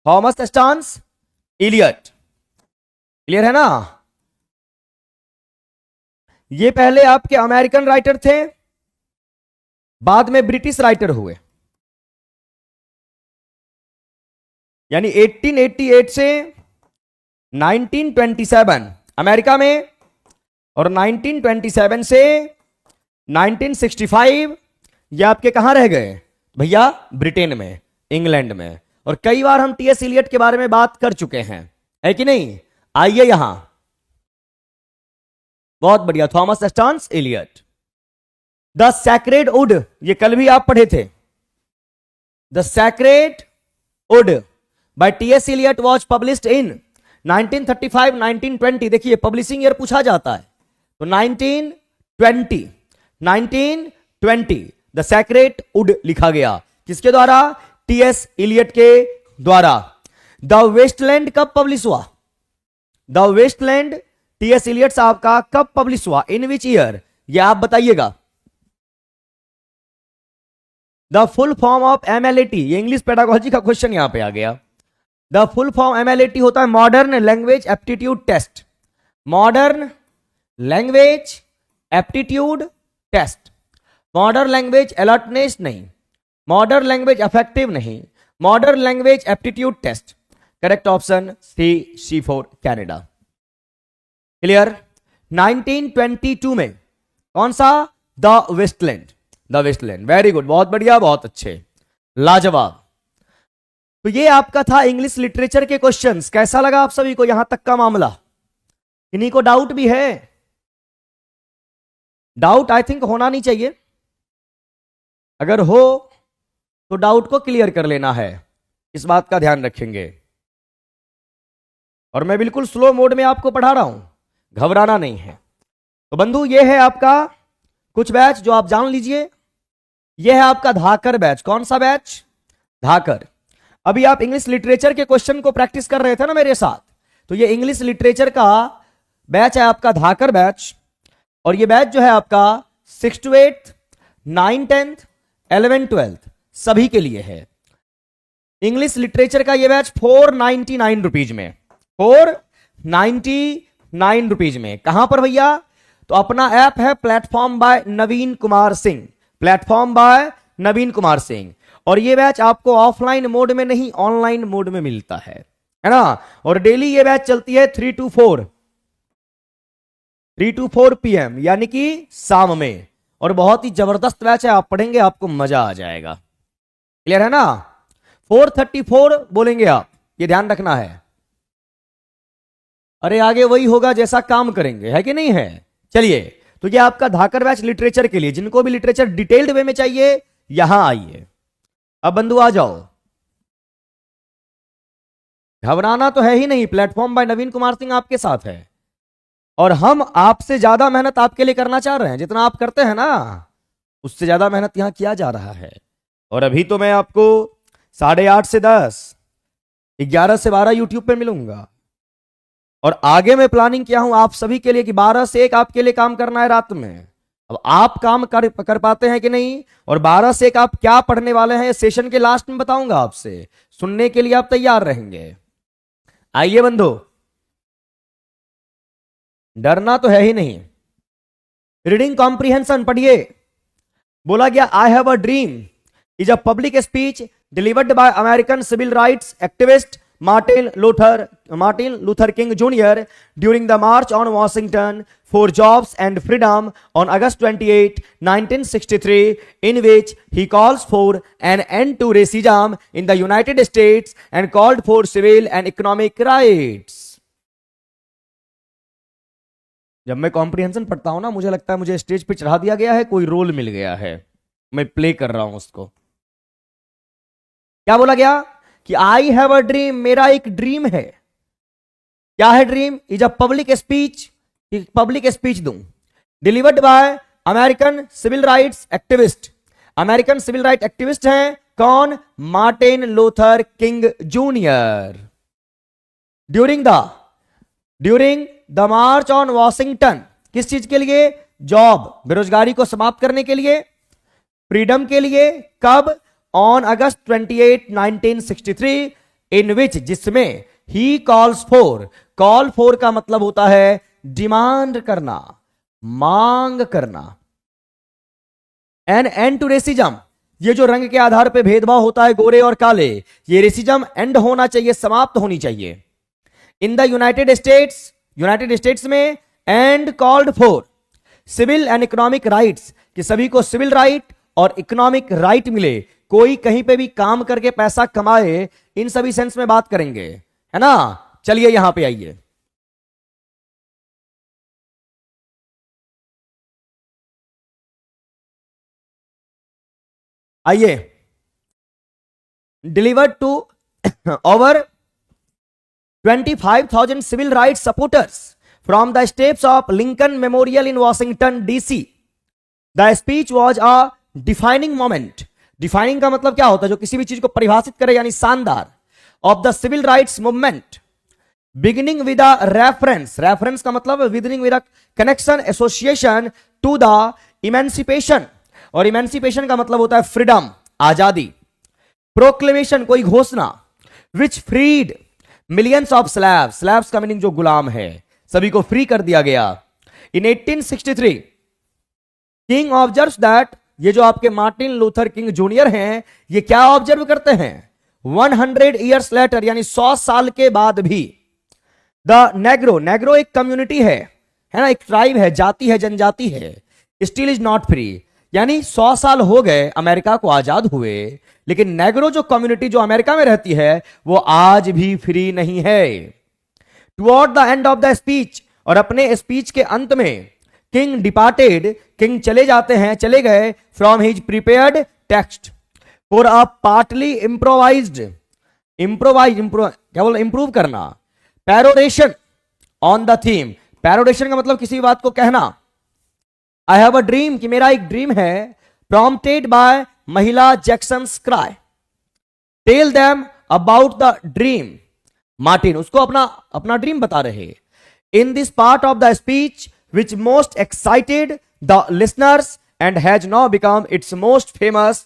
Thomas Stearns Eliot. Clear है ना? ये पहले आपके अमेरिकन राइटर थे, बाद में ब्रिटिश राइटर हुए। यानी 1888 से 1927 अमेरिका में, और 1927 से 1965 ये आपके कहां रह गए भैया? ब्रिटेन में, इंग्लैंड में। और कई बार हम टीएस इलियट के बारे में बात कर चुके हैं, है कि नहीं? आइए यहां, बहुत बढ़िया, Thomas Stearns Eliot. The Sacred Wood, ये कल भी आप पढ़े थे। The Sacred Wood by T S Eliot was published in 1935 1920। देखिए पब्लिशिंग ईयर पूछा जाता है, तो 1920 द सैक्रेड वुड लिखा गया। किसके द्वारा? टीएस इलियट के द्वारा। द वेस्टलैंड कब पब्लिश हुआ? द वेस्टलैंड टीएस इलियट साहब का कब पब्लिश हुआ? इन विच ईयर? ये आप बताइएगा। द फुल फॉर्म ऑफ एमएलएटी, ये इंग्लिश पेडागोजी का क्वेश्चन यहां पे आ गया। द फुल फॉर्म एमएलएटी होता है modern language aptitude test. Modern language aptitude test. Modern language alertness नहीं, मॉडर्न लैंग्वेज अफेक्टिव नहीं, modern language aptitude test. Correct option C for Canada. Clear? 1922 में कौन सा? The Wasteland. The Wasteland, very good, बहुत बढ़िया, बहुत अच्छे, लाजवाब। तो ये आपका था इंग्लिश लिटरेचर के क्वेश्चंस। कैसा लगा आप सभी को यहां तक का मामला? इन्हीं को डाउट भी है? डाउट आई थिंक होना नहीं चाहिए, अगर हो तो डाउट को क्लियर कर लेना है, इस बात का ध्यान रखेंगे। और मैं बिल्कुल स्लो मोड में आपको पढ़ा रहा हूं, घबराना नहीं है। तो बंधु ये है आपका कुछ बैच जो आप जान लीजिए। यह है आपका धाकर बैच। कौन सा बैच? धाकर। अभी आप इंग्लिश लिटरेचर के क्वेश्चन को प्रैक्टिस कर रहे थे ना मेरे साथ, तो ये इंग्लिश लिटरेचर का बैच है आपका धाकर बैच। और ये बैच जो है आपका 6 to 8, 9 10th 11 12th सभी के लिए है। इंग्लिश लिटरेचर का ये बैच 499 रुपीज में, 499 रुपीज में। कहां पर भैया? तो अपना ऐप है platform by Naveen Kumar Singh, platform by Naveen Kumar Singh. और ये बैच आपको ऑफलाइन मोड में नहीं, ऑनलाइन मोड में मिलता है ना। और डेली ये बैच चलती है 3 to 4 PM, यानी कि शाम में। और बहुत ही जबरदस्त बैच है, आप पढ़ेंगे आपको मजा आ जाएगा। क्लियर है ना? 434 बोलेंगे आप, ये ध्यान रखना है। अरे आगे वही होगा जैसा काम करेंगे, है कि नहीं है? चलिए, तो ये आपका धाकर बैच लिटरेचर के लिए। जिनको भी लिटरेचर डिटेल्ड वे में चाहिए यहां आइए। अब बंधु आ जाओ, घबराना तो है ही नहीं, प्लेटफॉर्म बाय नवीन कुमार सिंह आपके साथ है। और हम आपसे ज्यादा मेहनत आपके लिए करना चाह रहे हैं। जितना आप करते हैं ना, उससे ज्यादा मेहनत यहां किया जा रहा है। और अभी तो मैं आपको 8:30 से 10, 11 से 12 यूट्यूब पे मिलूंगा। और आगे मैं प्लानिंग किया हूं आप सभी के लिए कि 12 से 1 आपके लिए काम करना है रात में। अब आप काम कर पाते हैं कि नहीं, और 12 से 1 आप क्या पढ़ने वाले हैं सेशन के लास्ट में बताऊंगा आपसे। सुनने के लिए आप तैयार रहेंगे? आइए बंधु, डरना तो है ही नहीं। रीडिंग कॉम्प्रिहेंशन पढ़िए। बोला गया I have a dream is a public speech delivered by American civil rights activist Martin Luther King Jr. during the March on Washington for Jobs and Freedom on August 28, 1963, in which he calls for an end to racism in the United States and called for civil and economic rights. जब मैं कॉम्प्रिहेंशन पढ़ता हूं ना, मुझे लगता है मुझे स्टेज पे चढ़ा दिया गया है, कोई रोल मिल गया है, मैं प्ले कर रहा हूं उसको। क्या बोला गया? कि आई हैव अ ड्रीम, मेरा एक ड्रीम है। क्या है dream? Is a public speech, public speech दूं, delivered by American civil rights activist. American civil right activist हैं कौन? Martin Luther King junior. During the march on Washington, किस चीज के लिए? जॉब, बेरोजगारी को समाप्त करने के लिए, फ्रीडम के लिए। कब? ऑन अगस्त 28, 1963, इन विच, जिसमें he calls for, call for का मतलब होता है डिमांड करना, मांग करना, एन एंड टू रेसिज्म, ये जो रंग के आधार पे भेदभाव होता है गोरे और काले, ये रेसिज्म एंड होना चाहिए, समाप्त होनी चाहिए। इन द यूनाइटेड स्टेट्स में and called for civil and economic rights, कि सभी को सिविल राइट और इकोनॉमिक राइट मिले, कोई कहीं पे भी काम करके पैसा कमाए, इन सभी सेंस में बात करेंगे, है ना। चलिए यहां पे आइए, आइए। Delivered to over 25,000 civil rights supporters from the steps of Lincoln Memorial in Washington DC. The speech was a defining moment. Defining का मतलब क्या होता है, जो किसी भी चीज को परिभाषित करे, यानी शानदार, of the civil rights movement. Beginning with a reference का मतलब beginning with a connection, association to the emancipation, और emancipation का मतलब होता है freedom, आजादी। Proclamation कोई घोषणा, which freed millions of slaves का मीनिंग जो गुलाम है, सभी को फ्री कर दिया गया। In 1863 किंग ऑब्जर्व्स दैट, ये जो आपके मार्टिन लूथर किंग जूनियर हैं, ये क्या ऑब्जर्व करते हैं, 100 years later, यानी 100 साल के बाद भी, द नेग्रो एक कम्युनिटी है ना, एक ट्राइब है, जाति है, जनजाति है, स्टिल इज नॉट फ्री, यानी 100 साल हो गए अमेरिका को आजाद हुए, लेकिन नेग्रो जो कम्युनिटी जो अमेरिका में रहती है वो आज भी फ्री नहीं है। Toward the end of the speech, और अपने स्पीच के अंत में, किंग डिपार्टेड, किंग चले जाते हैं, चले गए, from his prepared text for a partly improvised, क्या बोल, इंप्रूव करना, पैरोडेशन ऑन द थीम, पैरोडेशन का मतलब किसी बात को कहना, आई हैव अ ड्रीम, कि मेरा एक ड्रीम है, prompted by Mahalia Jackson's cry, tell them about the dream, Martin उसको अपना ड्रीम बता रहे। In this part of the speech which most excited the listeners and has now become its most famous,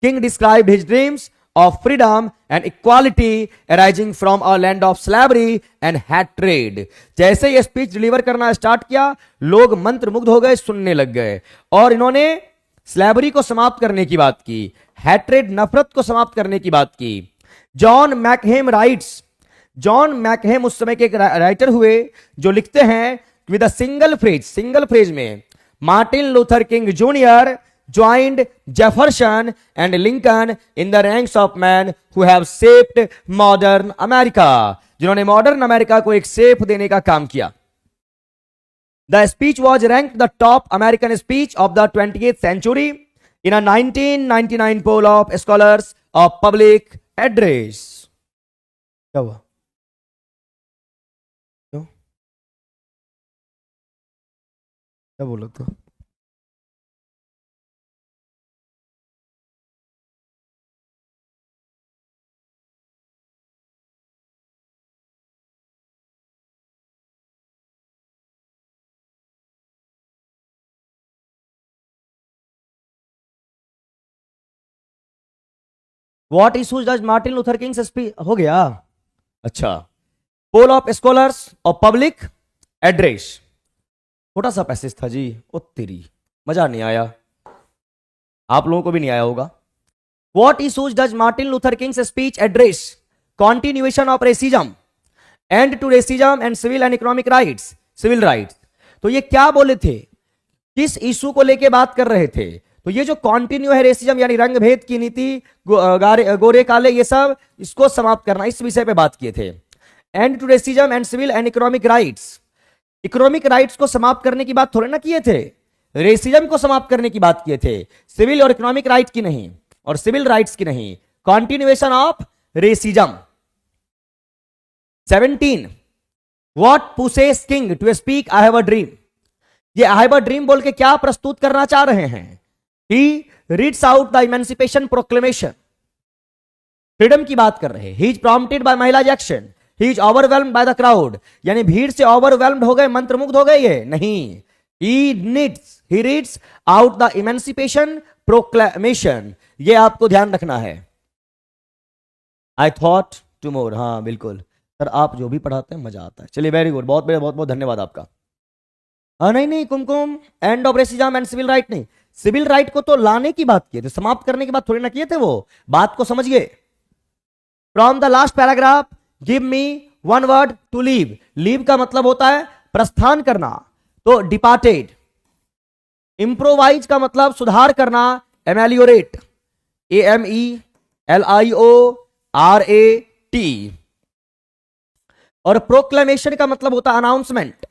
King described his dreams of freedom and equality arising from a land of slavery and hatred. जैसे ये स्पीच डिलीवर करना स्टार्ट किया, लोग मंत्रमुग्ध हो गए, सुनने लग गए, और इन्होंने स्लैबरी को समाप्त करने की बात की, हैट्रेड नफरत को समाप्त करने की बात की। जॉन मैकहेम राइट्स, जॉन मैकहेम उस समय के एक राइटर हुए जो लिखते हैं विद अ सिंगल फ्रेज में, Martin Luther King junior joined Jefferson and Lincoln in the ranks of men who have shaped modern America, जिन्होंने मॉडर्न अमेरिका को एक शेप देने का काम किया। The speech was ranked the top American speech of the 20th century in a 1999 poll of scholars of public address. क्या हुआ? क्या बोला था? What issues does Martin Luther King speak? हो गया, अच्छा। Poll of scholars of public address, छोटा सा पैसेज था जी, ओ तेरी, मजा नहीं आया, आप लोगों को भी नहीं आया होगा। What issues does Martin Luther King's speech address? Continuation of racism, end to racism and civil and economic rights, civil rights। तो ये क्या बोले थे, किस इशू को लेके बात कर रहे थे? तो ये जो कॉन्टिन्यू है रेसिज्म, यानी रंग भेद की नीति, गोरे काले, ये सब, इसको समाप्त करना, इस विषय पे बात किए थे। And to racism and civil and economic rights, economic rights को समाप्त करने की बात थोड़े ना किए थे, रेसिज्म को समाप्त करने की बात किए थे, सिविल और इकोनॉमिक राइट की नहीं, और सिविल राइट्स की नहीं, continuation of racism. 17 what pushes King to speak I have a dream, ये आई हैव अ ड्रीम बोल के क्या प्रस्तुत करना चाह रहे हैं? He reads out the Emancipation proclamation, freedom की बात कर रहे हैं। ही इज प्रॉम्प्टेड बाय महिला Jackson, he is overwhelmed by the crowd, यानी भीड़ से ओवरवेल्म्ड हो गए, मंत्रमुग्ध हो गए, ये नहीं, he reads out the Emancipation proclamation, ये आपको ध्यान रखना है। आई थॉट टुमारो, हाँ बिल्कुल सर, आप जो भी पढ़ाते हैं मजा आता है। चलिए वेरी गुड, बहुत बहुत बहुत धन्यवाद आपका। हाँ नहीं Kumkum, end of racism and civil right नहीं, सिविल राइट को तो लाने की बात किए थे, समाप्त करने की बात थोड़ी ना किए थे। वो बात को समझिए। From the last paragraph give me one word to leave. Leave का मतलब होता है प्रस्थान करना, तो डिपार्टेड। इंप्रोवाइज का मतलब सुधार करना, एमेलियोरेट, AMELIORAT। और प्रोक्लेमेशन का मतलब होता है अनाउंसमेंट,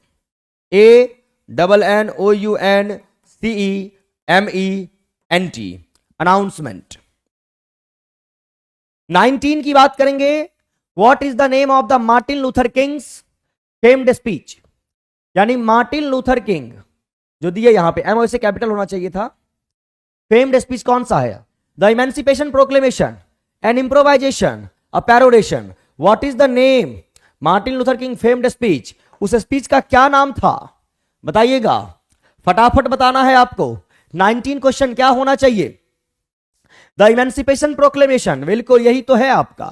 ANNOUNCEMENT, अनाउंसमेंट। 19 की बात करेंगे। What is the name of the Martin Luther Kings famed speech. यानी मार्टिन लूथर किंग जो दिए यहां पे, एम से कैपिटल होना चाहिए था। फेम्ड स्पीच कौन सा है? The Emancipation Proclamation, an improvisation, a peroration. What is the name Martin Luther King famed speech? उस स्पीच का क्या नाम था बताइएगा, फटाफट बताना है आपको। 19 क्वेश्चन क्या होना चाहिए? द इमेंसिपेशन प्रोक्लेमेशन, बिल्कुल यही तो है आपका।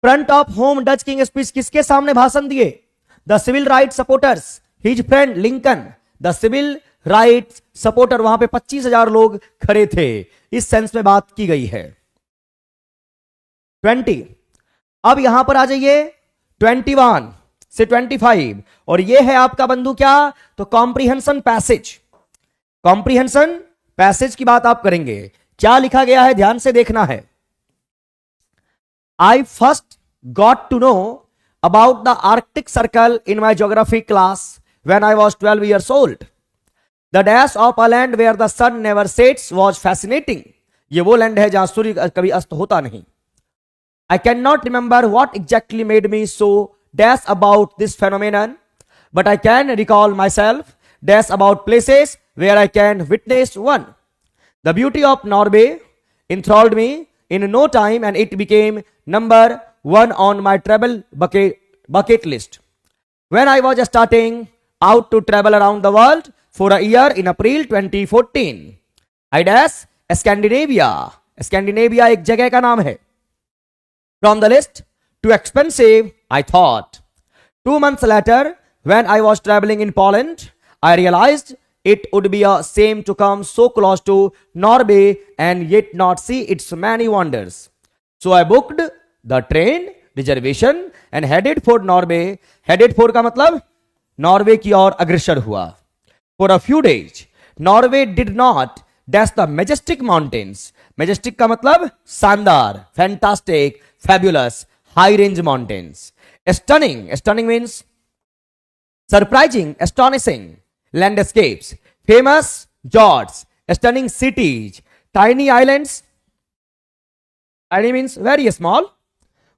Front of home Dutch King speech, किसके सामने भाषण दिए? The civil right supporters, his friend Lincoln. The civil right supporter, वहां पे 25,000 लोग खड़े थे, इस सेंस में बात की गई है। 20। अब यहां पर आ जाइए 21 से 25, और ये है आपका बंधु क्या? तो कॉम्प्रिहेंशन पैसेज। कॉम्प्रिहेंशन पैसेज की बात आप करेंगे। क्या लिखा गया है ध्यान से देखना है। I first got to know about the Arctic Circle in my geography class when I was 12 years old. The dash of a land where the sun never sets was fascinating. ये वो लैंड है जहां सूर्य कभी अस्त होता नहीं। I cannot remember what exactly made me so dash about this phenomenon, but I can recall myself dash about places where I can witness one. The beauty of Norway enthralled me in no time, and it became number 1 on my travel bucket list. When I was starting out to travel around the world for a year in April 2014, I dash Scandinavia. Scandinavia एक जगह का नाम है। From the list, too expensive, I thought. 2 months later, when I was traveling in Poland, I realized it would be a shame to come so close to Norway and yet not see its many wonders. So I booked the train reservation and headed for Norway. Headed for का मतलब नॉर्वे की ओर अग्रसर हुआ। For a few days, Norway did not dash the majestic mountains. Majestic का मतलब शानदार, fantastic, fabulous, high range mountains. Stunning, stunning means surprising, astonishing landscapes, famous yachts, stunning cities, tiny islands. Tiny means very small.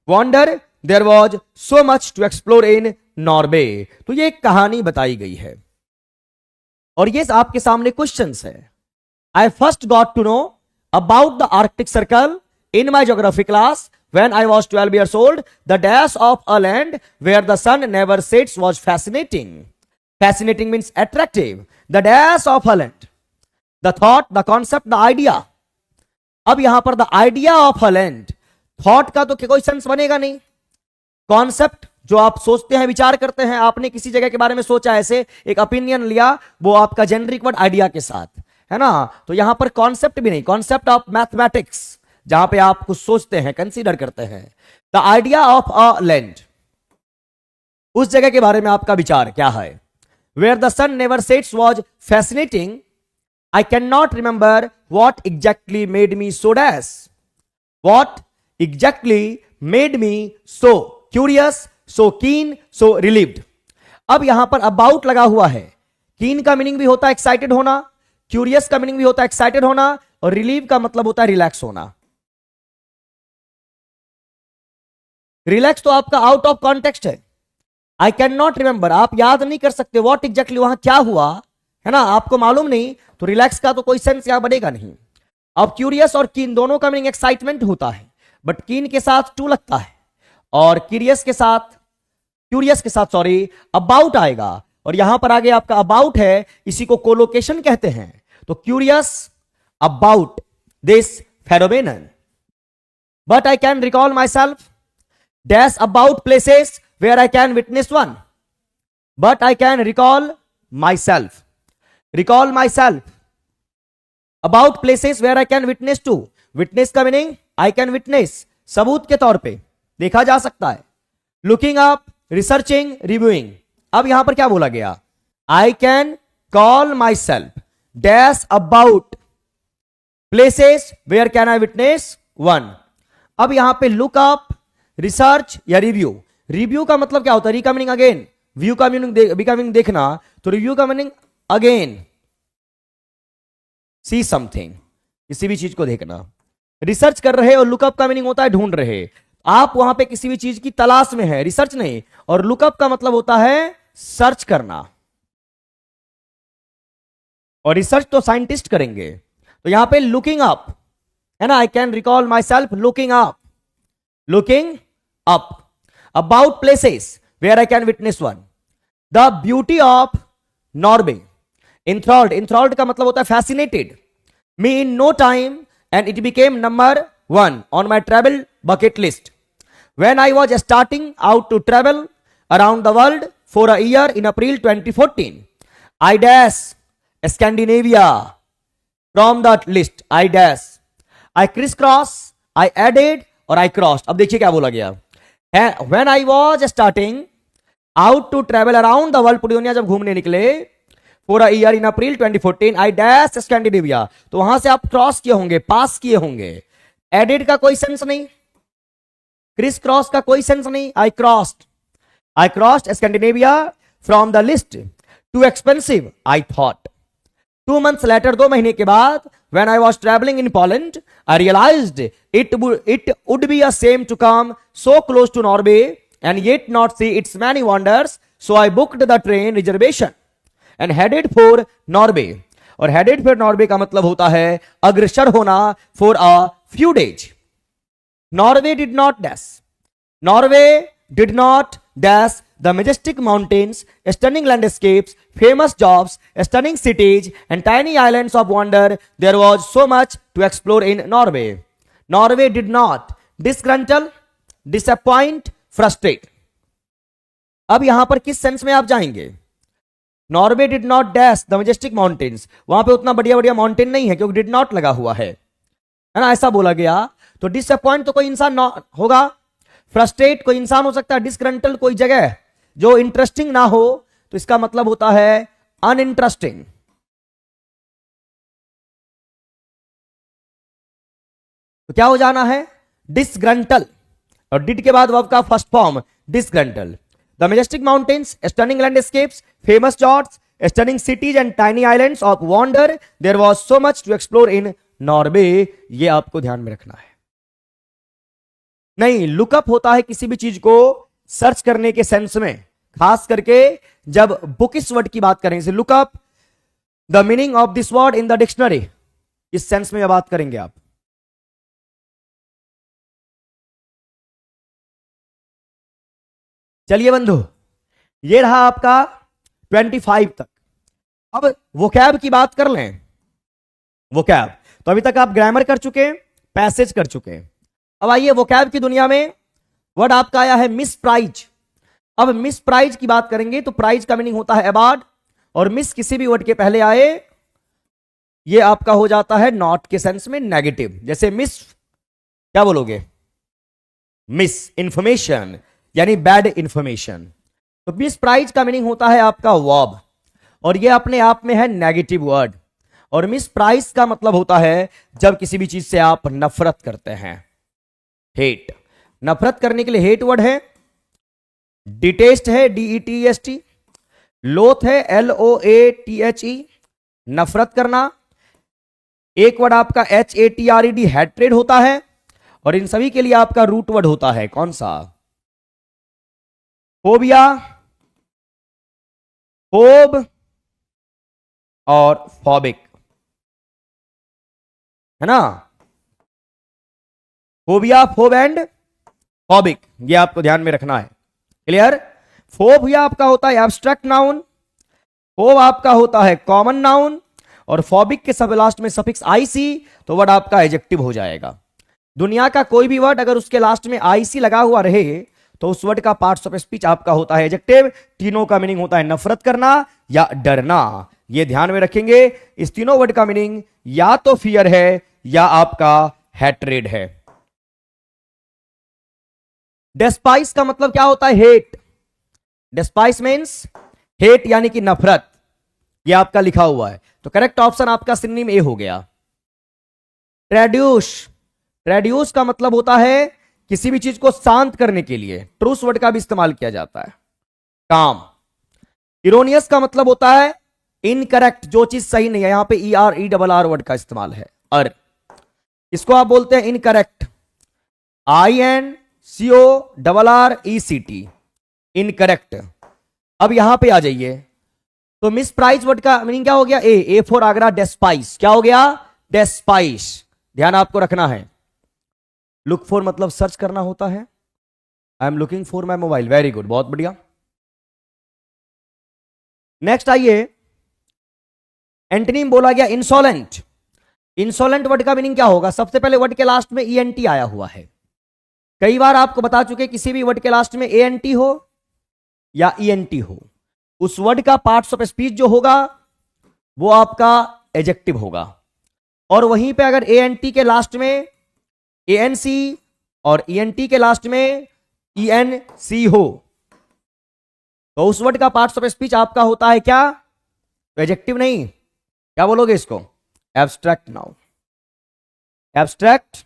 Wonder there was so much to explore in Norway. तो ये एक कहानी बताई गई है, और ये आपके सामने क्वेश्चंस है। I first got to know about the Arctic Circle in my geography class when I was 12 years old. The dash of a land where the sun never sets was fascinating. Fascinating means attractive. The dash of a land. The thought, the concept, the idea. अब यहां पर the idea of a land. Thought का तो कोई सेंस बनेगा नहीं। कॉन्सेप्ट जो आप सोचते हैं, विचार करते हैं, आपने किसी जगह के बारे में सोचा, ऐसे एक ओपिनियन लिया, वो आपका जेनरिक वर्ड आइडिया के साथ है ना। तो यहां पर कॉन्सेप्ट भी नहीं। कॉन्सेप्ट ऑफ मैथमेटिक्स, जहां पे आप कुछ सोचते हैं, कंसीडर करते हैं। The idea of a land, उस जगह के बारे में आपका विचार क्या है। Where the sun never sets was fascinating. I can not remember what exactly made me so dash. What exactly made me so curious, so keen, so relieved. अब यहां पर अबाउट लगा हुआ है। कीन का मीनिंग भी होता है एक्साइटेड होना, क्यूरियस का मीनिंग भी होता है एक्साइटेड होना, और रिलीव का मतलब होता है रिलैक्स होना। रिलैक्स तो आपका आउट ऑफ कॉन्टेक्स्ट है। आई कैन नॉट रिमेंबर, आप याद नहीं कर सकते वॉट एग्जैक्टली वहां क्या हुआ, है ना, आपको मालूम नहीं, तो रिलैक्स का तो कोई सेंस यहां बनेगा नहीं। अब क्यूरियस और कीन दोनों का मीनिंग एक्साइटमेंट होता है, बट कीन के साथ टू लगता है, और क्यूरियस के साथ सॉरी अबाउट आएगा, और यहां पर आगे आपका अबाउट है, इसी को कोलोकेशन कहते हैं। तो curious about this phenomenon, but I can recall myself dash about places where I can witness one. But I can recall myself about places where I can witness two, witness का मीनिंग आई कैन विटनेस, सबूत के तौर पे देखा जा सकता है। Looking up, researching, reviewing. अब यहां पर क्या बोला गया, I can call myself dash about places where can I witness one. अब यहां पे लुक अप, रिसर्च या रिव्यू। रिव्यू का मतलब क्या होता है, रिकमिंग अगेन, व्यू का मीनिंग देखना, तो रिव्यू का मीनिंग अगेन सी समथिंग, किसी भी चीज को देखना। रिसर्च कर रहे और लुकअप का मीनिंग होता है ढूंढ रहे, आप वहां पे किसी भी चीज की तलाश में है, रिसर्च नहीं। और लुकअप का मतलब होता है सर्च करना, और रिसर्च तो साइंटिस्ट करेंगे। तो यहां पे लुकिंग अप है ना, I can recall myself looking up, looking up about places where I can witness one. The beauty of Norway, enthralled, enthralled का मतलब होता है fascinated me in no time and it became number 1 on my travel bucket list. When I was starting out to travel around the world for a year in April 2014, I dash Scandinavia from that list. I dash, I crisscross, I added और I crossed. अब देखिए क्या बोला गया, when I was starting out to travel around the world, पूरी दुनिया जब घूमने निकले for a year in April 2014, I dash Scandinavia, तो वहां से आप क्रॉस किए होंगे, पास किए होंगे। एडेड का कोई सेंस नहीं, क्रिस क्रॉस का कोई सेंस नहीं, आई crossed Scandinavia from the list, too expensive I thought. 2 months later, 2 महीने के बाद, when I was traveling in Poland, I realized it would be a shame to come so close to Norway and yet not see its many wonders, so I booked the train reservation and headed for Norway. और headed for Norway का मतलब होता है अग्रसर होना for a few days. Norway did not dash the majestic mountains, stunning landscapes, famous jobs, stunning cities, and tiny islands of wonder. There was so much to explore in Norway. Norway did not disgruntle, disappoint, frustrate. अब यहां पर किस सेंस में आप जाएंगे, Norway did not dash the majestic mountains, वहां पे उतना बढ़िया बढ़िया माउंटेन नहीं है क्योंकि डिड नॉट लगा हुआ है ना, ऐसा बोला गया। तो डिसअपॉइंट तो कोई इंसान होगा, फ्रस्ट्रेट कोई इंसान हो सकता है, डिसग्रंटल कोई जगह जो इंटरेस्टिंग ना हो, तो इसका मतलब होता है अनइंटरेस्टिंग। तो क्या हो जाना है, डिसग्रंटल, और डिड के बाद वर्ब का first form disgruntle. The majestic mountains, stunning landscapes, famous jobs, stunning cities and tiny islands of wonder. There was so much to explore in Norway. ये आपको ध्यान में रखना है। नहीं, लुकअप होता है किसी भी चीज को सर्च करने के सेंस में, खास करके जब बुकिश वर्ड की बात करें, lookup the meaning of this word in the dictionary, इस सेंस में बात करेंगे आप। चलिए बंधु, ये रहा आपका 25 तक। अब वोकैब की बात कर लें। वोकैब तो अभी तक आप ग्रामर कर चुके, पैसेज कर चुके। अब आइए वोकैब की दुनिया में वर्ड आपका आया है मिस प्राइज। अब मिस प्राइज की बात करेंगे तो प्राइज का मीनिंग होता है अवार्ड, और मिस किसी भी वर्ड के पहले आए ये आपका हो जाता है नॉट के सेंस में नेगेटिव। जैसे मिस, क्या बोलोगे, मिस इंफॉर्मेशन यानी बैड इंफॉर्मेशन। तो मिस प्राइज का मीनिंग होता है आपका वर्ब, और ये अपने आप में है नेगेटिव वर्ड। और मिस प्राइज का मतलब होता है जब किसी भी चीज से आप नफरत करते हैं, हेट। नफरत करने के लिए हेट वर्ड है, डिटेस्ट है DETEST, लोथ है LOATHE, नफरत करना। एक वर्ड आपका HATRED हैट्रेड होता है, और इन सभी के लिए आपका रूट वर्ड होता है कौन सा, फोबिया, फोब और फॉबिक, है ना। फोबिया, फोब एंड फॉबिक, ये आपको ध्यान में रखना है। क्लियर। फोबिया आपका होता है एब्स्ट्रैक्ट नाउन, फोब आपका होता है कॉमन नाउन, और फॉबिक के सब लास्ट में सफिक्स IC, तो वर्ड आपका एडजेक्टिव हो जाएगा। दुनिया का कोई भी वर्ड अगर उसके लास्ट में IC लगा हुआ रहे तो उस वर्ड का पार्ट्स ऑफ स्पीच आपका होता है एडजेक्टिव। तीनों का मीनिंग होता है नफरत करना या डरना। ये ध्यान में रखेंगे। इस तीनों वर्ड का मीनिंग या तो फियर है या आपका हैट्रेड है। डेस्पाइस का मतलब क्या होता है? हेट। डेस्पाइस मीन्स हेट यानी कि नफरत। ये आपका लिखा हुआ है, तो करेक्ट ऑप्शन आपका सिनोनिम ए हो गया। ट्रेड्यूस। ट्रेड्यूस का मतलब होता है किसी भी चीज को शांत करने के लिए ट्रूस वर्ड का भी इस्तेमाल किया जाता है, काम। इरोनियस का मतलब होता है इनकरेक्ट, जो चीज सही नहीं है। यहां पे ER वर्ड का इस्तेमाल है, अर। इसको आप बोलते हैं इनकरेक्ट, INCORRECT, इनकरेक्ट। अब यहां पे आ जाइए, तो मिस प्राइज वर्ड का मीनिंग क्या हो गया? A for Agra, despise. क्या हो गया? डेस्पाइस। ध्यान आपको रखना है। लुक फॉर मतलब सर्च करना होता है। I am looking for my mobile. Very good, बहुत बढ़िया। नेक्स्ट आइए, एंटोनिम बोला गया इंसोलेंट। इंसोलेंट वर्ड का मीनिंग क्या होगा? सबसे पहले वर्ड के लास्ट में ENT आया हुआ है। कई बार आपको बता चुके, किसी भी वर्ड के लास्ट में ANT हो या ENT हो, उस वर्ड का पार्ट्स ऑफ स्पीच जो होगा वो आपका एडजेक्टिव होगा। और वहीं पे अगर ANT के लास्ट में ANC और ENT के लास्ट में ENC हो, तो उस वर्ड का पार्ट्स ऑफ स्पीच आपका होता है क्या? एडजेक्टिव नहीं, क्या बोलोगे इसको? Abstract noun. एब्स्ट्रैक्ट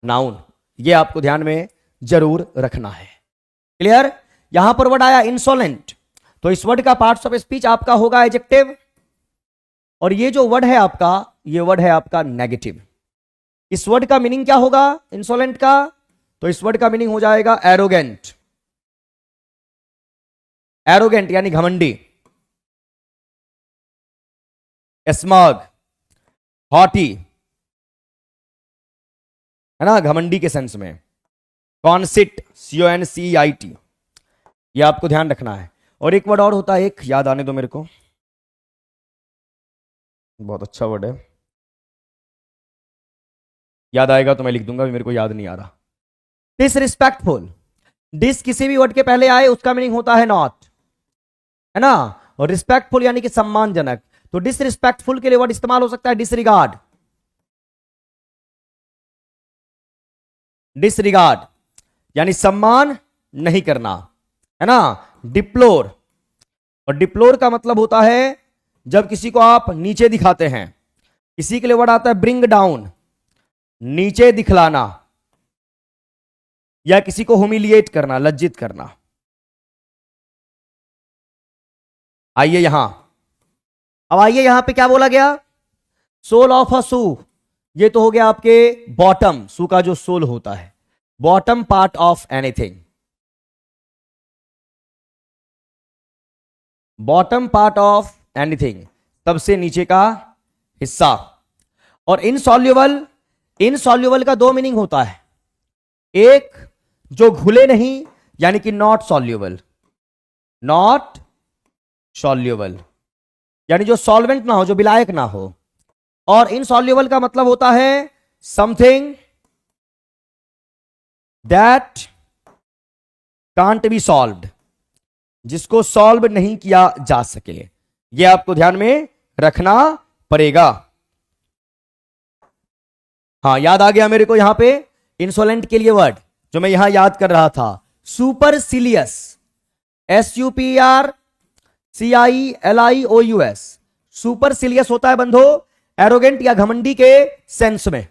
नाउन, ये आपको ध्यान में जरूर रखना है। क्लियर? यहां पर वर्ड आया इंसोलेंट, तो इस वर्ड का पार्ट्स ऑफ स्पीच आपका होगा एडजेक्टिव। और ये जो वर्ड है आपका, ये वर्ड है आपका नेगेटिव। इस वर्ड का मीनिंग क्या होगा इंसोलेंट का? तो इस वर्ड का मीनिंग हो जाएगा एरोगेंट। एरोगेंट यानी घमंडी, स्मग, हॉटी, है ना, घमंडी के सेंस में। कॉन्सिट, CONCEIT, ये आपको ध्यान रखना है। और एक वर्ड और होता है, एक याद आने दो मेरे को, बहुत अच्छा वर्ड है, याद आएगा तो मैं लिख दूंगा, मेरे को याद नहीं आ रहा। डिसरिस्पेक्टफुल। डिस किसी भी वर्ड के पहले आए उसका मीनिंग होता है नॉट, है ना। और रिस्पेक्टफुल यानी कि सम्मानजनक। तो डिसरिस्पेक्टफुल के लिए वर्ड इस्तेमाल हो सकता है डिसरिगार्ड। डिसरिगार्ड यानी सम्मान नहीं करना, है ना। डिप्लोर, और डिप्लोर का मतलब होता है जब किसी को आप नीचे दिखाते हैं। किसी के लिए वर्ड आता है ब्रिंग डाउन, नीचे दिखलाना, या किसी को ह्यूमिलिएट करना, लज्जित करना। आइए यहां, अब आइए यहां पे क्या बोला गया? सोल ऑफ अ शू। ये तो हो गया आपके बॉटम, शू का जो सोल होता है, bottom part of anything, bottom part of anything, सबसे नीचे का हिस्सा। और इनसॉल्युबल, इनसॉल्युबल का दो मीनिंग होता है। एक जो घुले नहीं, यानी कि नॉट सॉल्युबल, नॉट सॉल्युबल यानी जो सॉल्वेंट ना हो, जो विलायक ना हो। और इनसॉल्युबल का मतलब होता है something that can't be solved, जिसको सॉल्व नहीं किया जा सके। यह आपको ध्यान में रखना पड़ेगा। हाँ, याद आ गया मेरे को यहां पे इंसोलेंट के लिए वर्ड जो मैं यहां याद कर रहा था, सुपरसिलियस, SUPERCILIOUS। सुपरसिलियस होता है बंधो एरोगेंट या घमंडी के सेंस में।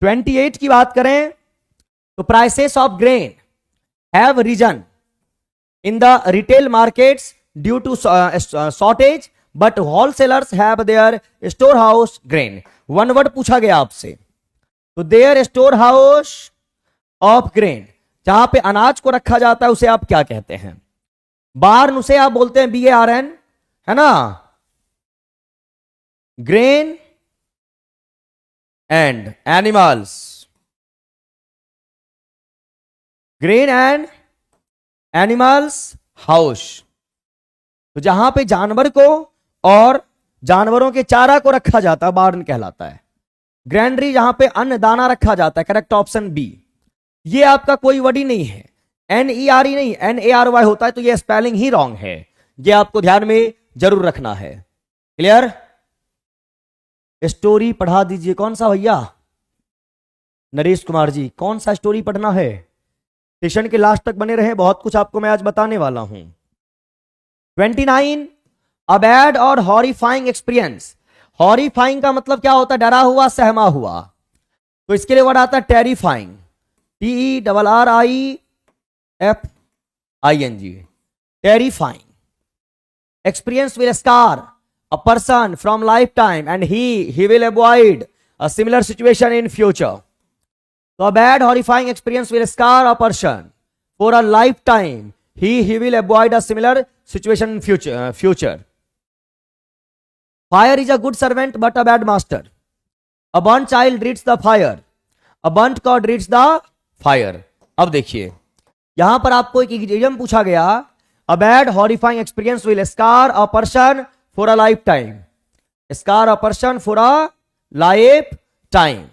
28 की बात करें तो prices of grain have risen in the retail markets due to shortage but wholesalers have their store house grain. One word पूछा गया आपसे, तो their store house of grain, जहां पे अनाज को रखा जाता है उसे आप क्या कहते हैं? बार्न उसे आप बोलते हैं BARN, है ना। Grain and animals, grain and animals house, तो जहां पे जानवर को और जानवरों के चारा को रखा जाता है बार्न कहलाता है। ग्रैंडरी जहां पे अन्न दाना रखा जाता है, करेक्ट ऑप्शन बी। ये आपका कोई वर्ड ही नहीं है, NERE नहीं, NARY होता है, तो ये स्पेलिंग ही रॉन्ग है, ये आपको ध्यान में जरूर रखना है। क्लियर? स्टोरी पढ़ा दीजिए। कौन सा भैया? नरेश कुमार जी, कौन सा स्टोरी पढ़ना है? सेशन के लास्ट तक बने रहे, बहुत कुछ आपको मैं आज बताने वाला हूं। 29, अ बैड और हॉरिफाइंग एक्सपीरियंस। हॉरिफाइंग का मतलब क्या होता है? डरा हुआ, सहमा हुआ। तो इसके लिए वर्ड आता है terrifying, TERRIFING, terrifying. Experience will scar a person from lifetime and he will avoid a similar situation in future. So a bad horrifying experience will scar a person for a lifetime. He will avoid a similar situation in future. Fire is a good servant but a bad master. A burnt child reads the fire. A burnt cord reads the fire. अब देखिए यहां पर आपको एक इडियम पूछा गया, A bad horrifying experience will scar a person for a lifetime. Scar a person for a lifetime.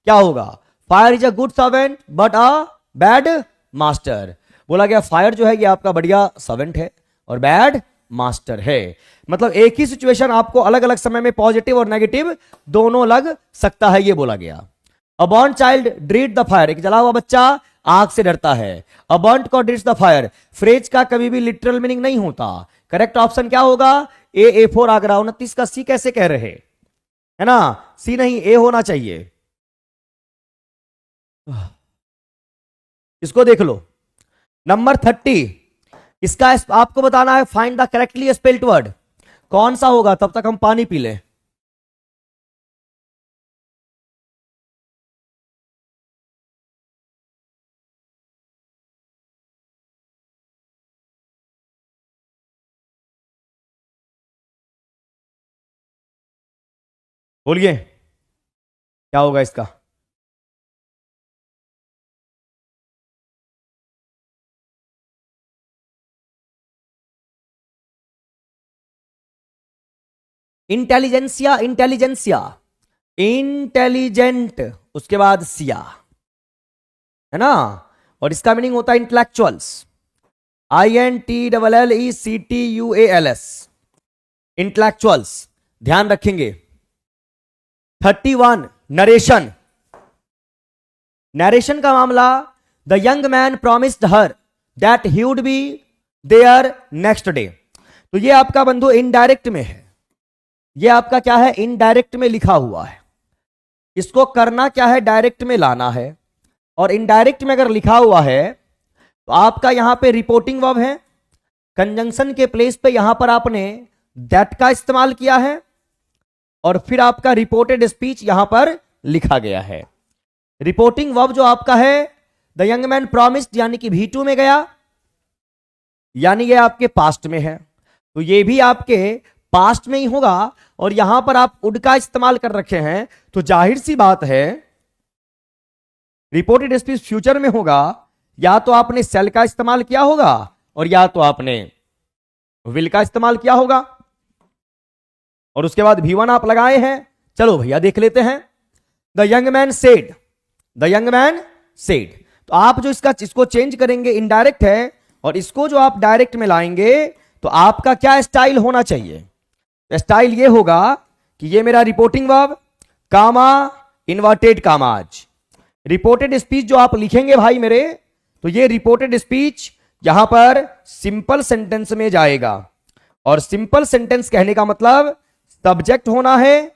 क्या होगा? Fire is a good servant but a bad master. बोला गया फायर जो है ये आपका बढ़िया सर्वेंट है और बैड मास्टर है। मतलब एक ही सिचुएशन आपको अलग अलग समय में पॉजिटिव और नेगेटिव दोनों लग सकता है, ये बोला गया। A burnt child dread the fire. एक जला हुआ बच्चा आग से डरता है। A burnt cord dreads the fire. Phrase का कभी भी लिटरल मीनिंग नहीं होता। करेक्ट ऑप्शन क्या होगा? A4 आगरा। 29 का सी कैसे कह रहे है ना? सी नहीं, ए होना चाहिए। इसको देख लो, नंबर 30। इसका आपको बताना है find the correctly spelled word. कौन सा होगा? तब तक हम पानी पी लें। बोलिए क्या होगा इसका? इंटेलिजेंसिया, इंटेलिजेंसिया, इंटेलिजेंट, उसके बाद सिया, है ना? और इसका मीनिंग होता है इंटेलेक्चुअल्स, INTLLECTUALS, इंटेलेक्चुअल्स। ध्यान रखेंगे। 31, नरेशन। नरेशन का मामला, the young man promised her that he would be there next day. तो ये आपका बंधु इनडायरेक्ट में है, ये आपका क्या है? इनडायरेक्ट में लिखा हुआ है। इसको करना क्या है? डायरेक्ट में लाना है। और इनडायरेक्ट में अगर लिखा हुआ है तो आपका यहां पे रिपोर्टिंग वर्ब है, कंजंक्शन के प्लेस पे यहां पर आपने दैट का इस्तेमाल किया है और फिर आपका रिपोर्टेड स्पीच यहां पर लिखा गया है। रिपोर्टिंग वर्ब जो आपका है द यंग मैन प्रॉमिस्ड, यानी कि V2 में गया, यानी ये आपके पास्ट में है, तो ये भी आपके पास्ट में ही होगा। और यहां पर आप वुड का इस्तेमाल कर रखे हैं, तो जाहिर सी बात है रिपोर्टेड स्पीच फ्यूचर में होगा। या तो आपने सेल का इस्तेमाल किया होगा और या तो आपने विल का इस्तेमाल किया होगा। और उसके बाद V1 आप लगाए हैं। चलो भैया देख लेते हैं। The young man said, the young man said. तो आप जो इसको चेंज करेंगे, इनडायरेक्ट है, और इसको जो आप डायरेक्ट में लाएंगे तो आपका क्या स्टाइल होना चाहिए? स्टाइल ये होगा कि ये मेरा रिपोर्टिंग वर्ब, कामा, इन्वर्टेड कामाज। रिपोर्टेड स्पीच जो आप लिखेंगे भाई मेरे, तो ये रिपोर्टेड स्पीच यहां पर सिंपल सेंटेंस में जाएगा। और सिंपल सेंटेंस कहने का मतलब सब्जेक्ट होना है,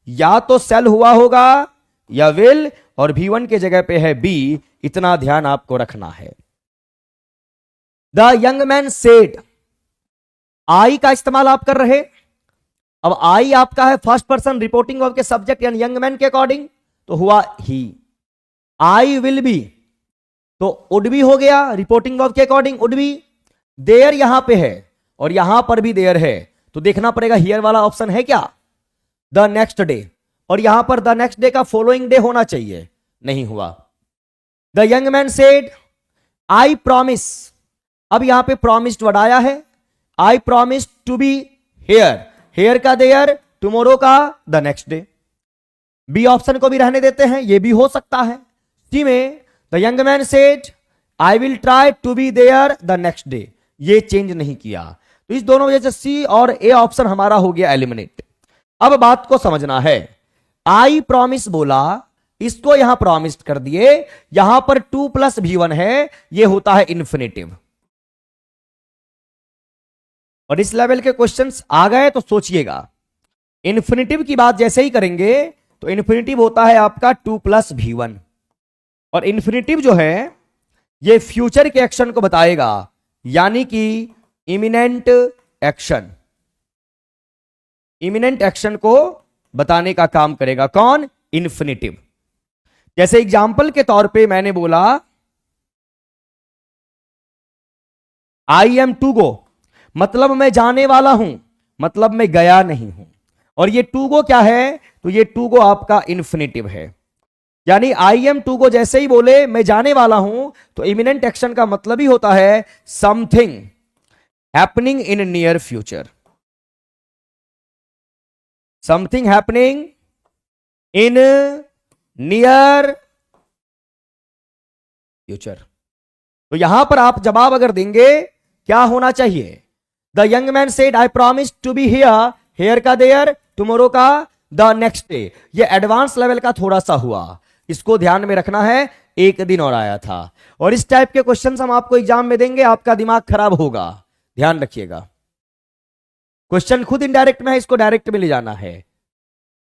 या तो सेल हुआ होगा या विल, और V1 के जगह पे है बी। इतना ध्यान आपको रखना है। द यंग मैन सेड, आई का इस्तेमाल आप कर रहे। अब आई आपका है फर्स्ट पर्सन रिपोर्टिंग वर्ब के सब्जेक्ट यानी यंग मैन के अकॉर्डिंग, तो हुआ ही। आई विल बी, तो वुड बी हो गया रिपोर्टिंग वर्ब के अकॉर्डिंग, वुड बी। देयर यहां पे है और यहां पर भी देयर है, तो देखना पड़ेगा हियर वाला ऑप्शन है क्या? The next day. और यहां पर द नेक्स्ट डे का फॉलोइंग डे होना चाहिए, नहीं हुआ। The young man said I promise. अब यहां पे प्रॉमिस्ड वर्ड आया है। I promise to be here, here का देयर, टुमारो का the next day. B option को भी रहने देते हैं, ये भी हो सकता है। सी में the young man said I will try to be there the next day, ये चेंज नहीं किया। तो इस दोनों वजह से सी और ए ऑप्शन हमारा हो गया एलिमिनेट। अब बात को समझना है, आई प्रॉमिस बोला, इसको यहां प्रॉमिस कर दिए, यहां पर 2 + V1 है, ये होता है इन्फिनेटिव। और इस लेवल के क्वेश्चंस आ गए तो सोचिएगा, इन्फिनेटिव की बात जैसे ही करेंगे तो इन्फिनेटिव होता है आपका 2 + V1। और इन्फिनेटिव जो है ये फ्यूचर के एक्शन को बताएगा, यानी कि इमिनेंट एक्शन, इमिनेंट एक्शन को बताने का काम करेगा कौन? इन्फिनेटिव। जैसे एग्जाम्पल के तौर पे मैंने बोला आई एम टू गो, मतलब मैं जाने वाला हूं, मतलब मैं गया नहीं हूं। और ये टू गो क्या है? तो ये टू गो आपका इन्फिनेटिव है। यानी आई एम टू गो जैसे ही बोले मैं जाने वाला हूं, तो इमिनेंट एक्शन का मतलब ही होता है something happening in near future, something happening in near future. तो यहां पर आप जवाब अगर देंगे क्या होना चाहिए? The young man said I promise to be here, here का देयर, टुमारो का द नेक्स्ट डे। ये एडवांस लेवल का थोड़ा सा हुआ, इसको ध्यान में रखना है, एक दिन और आया था। और इस टाइप के क्वेश्चंस हम आपको एग्जाम में देंगे, आपका दिमाग खराब होगा, ध्यान रखिएगा। क्वेश्चन खुद इनडायरेक्ट में है, इसको डायरेक्ट में ले जाना है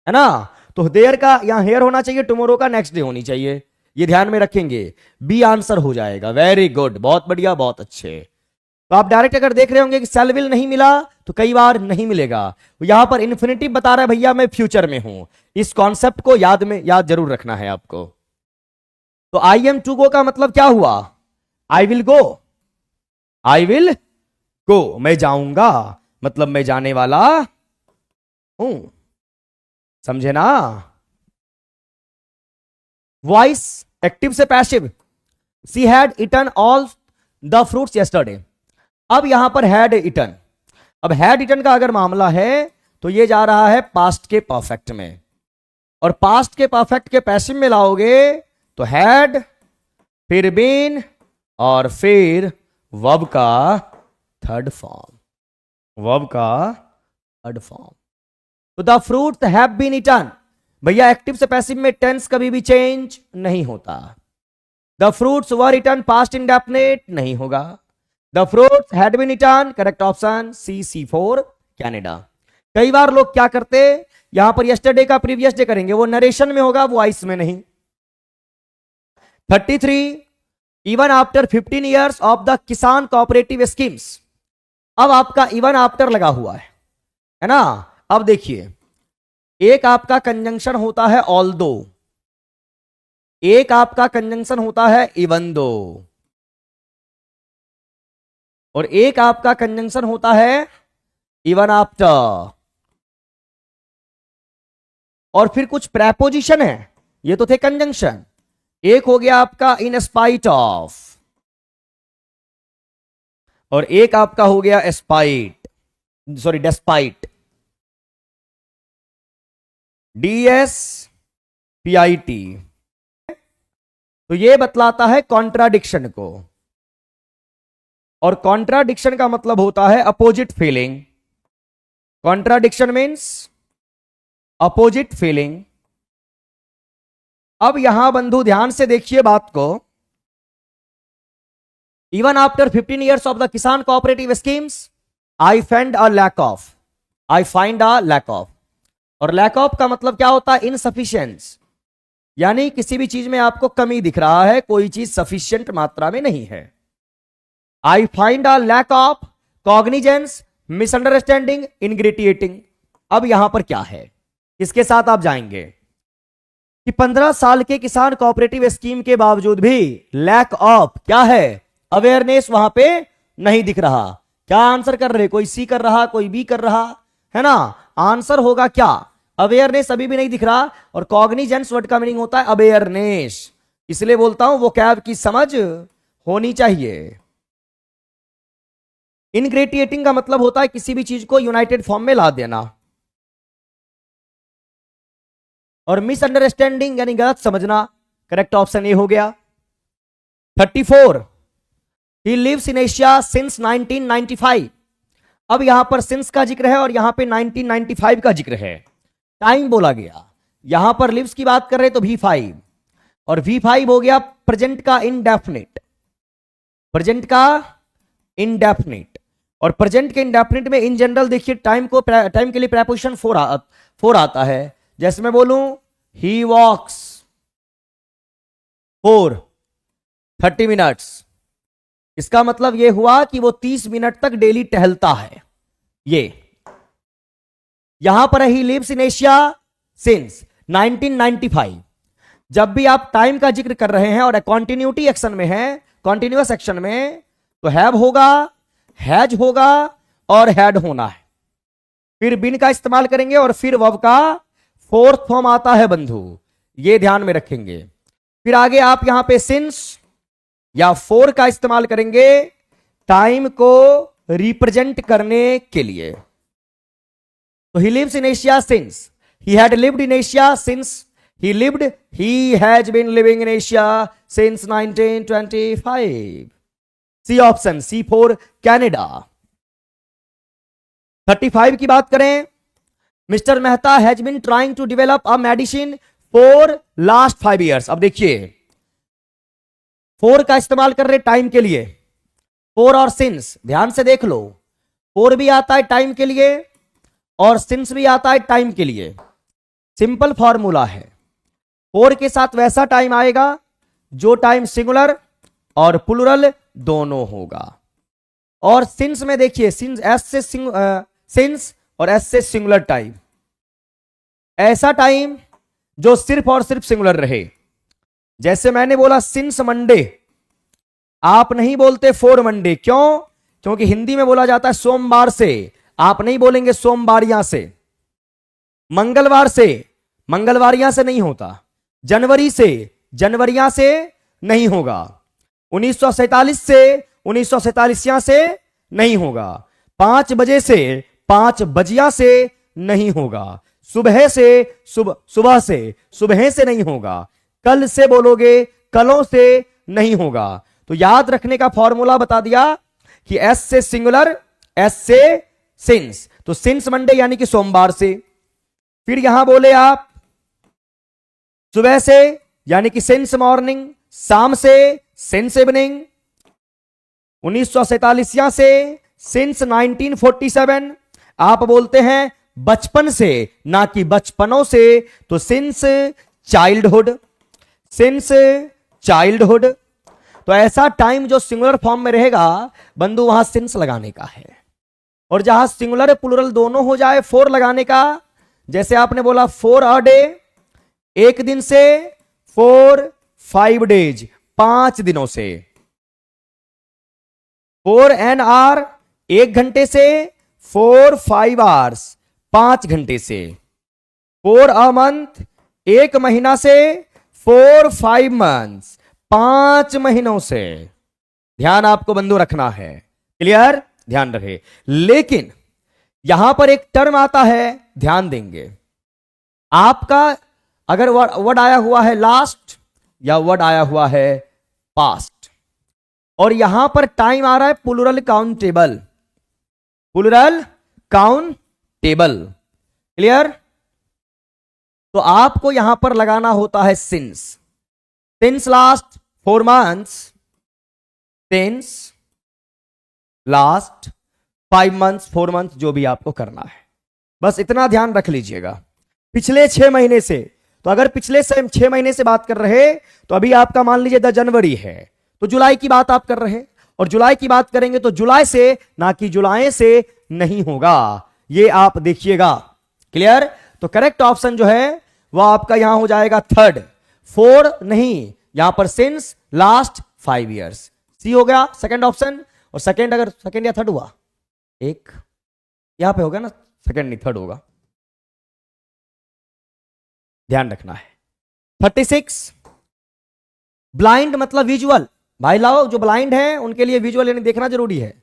ना। तो देयर का यहां हेयर होना चाहिए, टुमारो का नेक्स्ट डे होनी चाहिए, ये ध्यान में रखेंगे, बी आंसर हो जाएगा। वेरी गुड, बहुत बढ़िया, बहुत अच्छे। तो आप डायरेक्ट अगर देख रहे होंगे कि सेल विल नहीं मिला, तो कई बार नहीं मिलेगा। यहां पर इन्फिनिटिव बता रहा है भैया मैं फ्यूचर में हूं, इस कॉन्सेप्ट को याद जरूर रखना है आपको। तो आई एम टू गो का मतलब क्या हुआ? I will go, I will go, मैं जाऊंगा, मतलब मैं जाने वाला हूं, समझे ना। वॉइस एक्टिव से passive, she had eaten all the fruits yesterday. अब यहां पर हैड इटन, अब हैड इटन का अगर मामला है तो ये जा रहा है पास्ट के परफेक्ट में, और पास्ट के परफेक्ट के पैसिव में लाओगे तो हैड, फिर बीन, और फिर वर्ब का थर्ड फॉर्म, वर्ब का थर्ड फॉर्म। तो the fruits have been eaten, भैया एक्टिव से पैसिव में टेंस कभी भी चेंज नहीं होता। The fruits were eaten past indefinite नहीं होगा। The fruits had been eaten, correct option C for Canada. कई बार लोग क्या करते, यहां पर यस्टरडे का प्रीवियस डे करेंगे, वो नरेशन में होगा, वॉइस में नहीं। 33 even after 15 years of the kisan cooperative schemes. अब आपका इवन आफ्टर लगा हुआ है ना। अब देखिए, एक आपका कंजंक्शन होता है ऑल्दो, एक आपका कंजंक्शन होता है इवन दो, और एक आपका कंजंक्शन होता है इवन आफ्टर। और फिर कुछ प्रेपोजिशन है, ये तो थे कंजंक्शन। एक हो गया आपका इन स्पाइट ऑफ, और एक आपका हो गया स्पाइट, सॉरी डेस्पाइट, DSPIT। तो ये बतलाता है कॉन्ट्राडिक्शन को, और कॉन्ट्राडिक्शन का मतलब होता है opposite feeling. Contradiction means opposite feeling. अब यहां बंधु ध्यान से देखिए बात को, even after 15 years of the kisan cooperative schemes I find a lack of, I find a lack of. और लैक ऑफ का मतलब क्या होता है? इनसफिशिएंस, यानी किसी भी चीज में आपको कमी दिख रहा है, कोई चीज सफिशिएंट मात्रा में नहीं है। I find a lack of cognizance, misunderstanding, ingratiating. अब यहां पर क्या है, इसके साथ आप जाएंगे कि 15 साल के किसान कोऑपरेटिव स्कीम के बावजूद भी लैक ऑफ क्या है? अवेयरनेस वहां पे नहीं दिख रहा। क्या आंसर कर रहे? कोई सी कर रहा, कोई बी कर रहा है ना। आंसर होगा क्या? अवेयरनेस अभी भी नहीं दिख रहा। और कॉग्निजेंस वर्ड का मीनिंग होता है अवेयरनेस, इसलिए बोलता हूं वो कैब की समझ होनी चाहिए। इनग्रेटिएटिंग का मतलब होता है किसी भी चीज को यूनाइटेड फॉर्म में ला देना। और मिसअंडरस्टैंडिंग यानी गलत समझना, करेक्ट ऑप्शन ए हो गया। 34, he lives in Asia since 1995. अब यहां पर सिंस का जिक्र है और यहां पे 1995 का जिक्र है, टाइम बोला गया। यहां पर लिव्स की बात कर रहे तो V5, और V5 हो गया प्रेजेंट का इंडेफिनिट, प्रेजेंट का इंडेफिनिट। और प्रेजेंट के इंडेफिनिट में इन जनरल देखिए टाइम के लिए प्रेपोजिशन फोर आता है। जैसे मैं बोलूं ही वॉक्स फॉर 30 मिनट्स, इसका मतलब यह हुआ कि वो 30 मिनट तक डेली टहलता है। ये यहां पर he lives in Asia since 1995। जब भी आप टाइम का जिक्र कर रहे हैं और कॉन्टिन्यूटी एक्शन में है, कॉन्टिन्यूअस एक्शन में, तो हैव होगा, हैज होगा और हैड होना है। फिर बिन का इस्तेमाल करेंगे और फिर वर्ब का फोर्थ फॉर्म आता है बंधु, ये ध्यान में रखेंगे। फिर आगे आप यहां पे सिंस या फोर का इस्तेमाल करेंगे टाइम को रिप्रेजेंट करने के लिए। तो he lives in Asia since, he had lived in Asia since, he lived, he has been living in Asia since 1925. C option, C4 Canada। 35 की बात करें, mister Mehta has been trying to develop a medicine for last 5 years। अब देखिए 4 का इस्तेमाल कर रहे टाइम के लिए, 4 और सिंस, ध्यान से देख लो, 4 भी आता है टाइम के लिए और सिंस भी आता है टाइम के लिए। सिंपल फॉर्मूला है, 4 के साथ वैसा टाइम आएगा जो टाइम सिंगुलर और प्लुरल दोनों होगा। और सिंस में देखिए सिंस, एस से सिंस और एस से सिंगुलर टाइम, ऐसा टाइम जो सिर्फ और सिर्फ सिंगुलर रहे। जैसे मैंने बोला सिंस मंडे, आप नहीं बोलते फॉर मंडे, क्यों? क्योंकि हिंदी में बोला जाता है सोमवार से, आप नहीं बोलेंगे सोमवारियां से। मंगलवार से, मंगलवारियां से नहीं होता। जनवरी से, जनवरियां से नहीं होगा। 1947 से, 1947 से नहीं होगा। 5 बजे से, 5 बजिया से नहीं होगा। सुबह से, सुबह से, सुबह से नहीं होगा। कल से बोलोगे, कलों से नहीं होगा। तो याद रखने का फॉर्मूला बता दिया कि एस से सिंगुलर, एस से सिंस, तो सिंस मंडे यानी कि सोमवार से। फिर यहां बोले आप सुबह से यानी कि सिंस मॉर्निंग, शाम से सिंस इवनिंग, 1947 से सिंस 1947। आप बोलते हैं बचपन से, ना कि बचपनों से, तो सिंस चाइल्डहुड, सिंस चाइल्डहुड। तो ऐसा टाइम जो सिंगुलर फॉर्म में रहेगा बंधु, वहां सिंस लगाने का है। और जहां सिंगुलर प्लुरल दोनों हो जाए, 4 लगाने का। जैसे आपने बोला 4 अ डे, एक दिन से, 4 5 days, 5 दिनों से। 4 an hour, 1 घंटे से, 4 5 hours, 5 घंटे से। 4 a month, 1 महीना से, 4 5 months, 5 महीनों से। ध्यान आपको बंधु रखना है, क्लियर? ध्यान रहे। लेकिन यहां पर एक टर्म आता है, ध्यान देंगे। आपका अगर वर्ड आया हुआ है लास्ट या वर्ड आया हुआ है पास्ट, और यहां पर टाइम आ रहा है plural countable, plural countable, clear? तो आपको यहां पर लगाना होता है since, since last 4 months, since last 5 months, 4 months, जो भी आपको करना है, बस इतना ध्यान रख लीजिएगा। पिछले 6 महीने से, तो अगर पिछले 6 महीने से बात कर रहे, तो अभी आपका मान लीजिए 10 जनवरी है, तो जुलाई की बात आप कर रहे, और जुलाई की बात करेंगे तो जुलाई से, ना कि जुलाई से नहीं होगा। ये आप देखिएगा, क्लियर? तो करेक्ट ऑप्शन जो है वह आपका यहां हो जाएगा 3rd, 4 नहीं, यहां पर सिंस लास्ट 5 years, सी हो गया सेकंड ऑप्शन। और सेकंड, अगर सेकंड या थर्ड हुआ, एक यहां पे होगा ना, सेकंड नहीं थर्ड होगा, ध्यान रखना है। 36, ब्लाइंड मतलब विजुअल। भाई लाओ, जो ब्लाइंड है उनके लिए विजुअल यानी देखना जरूरी है,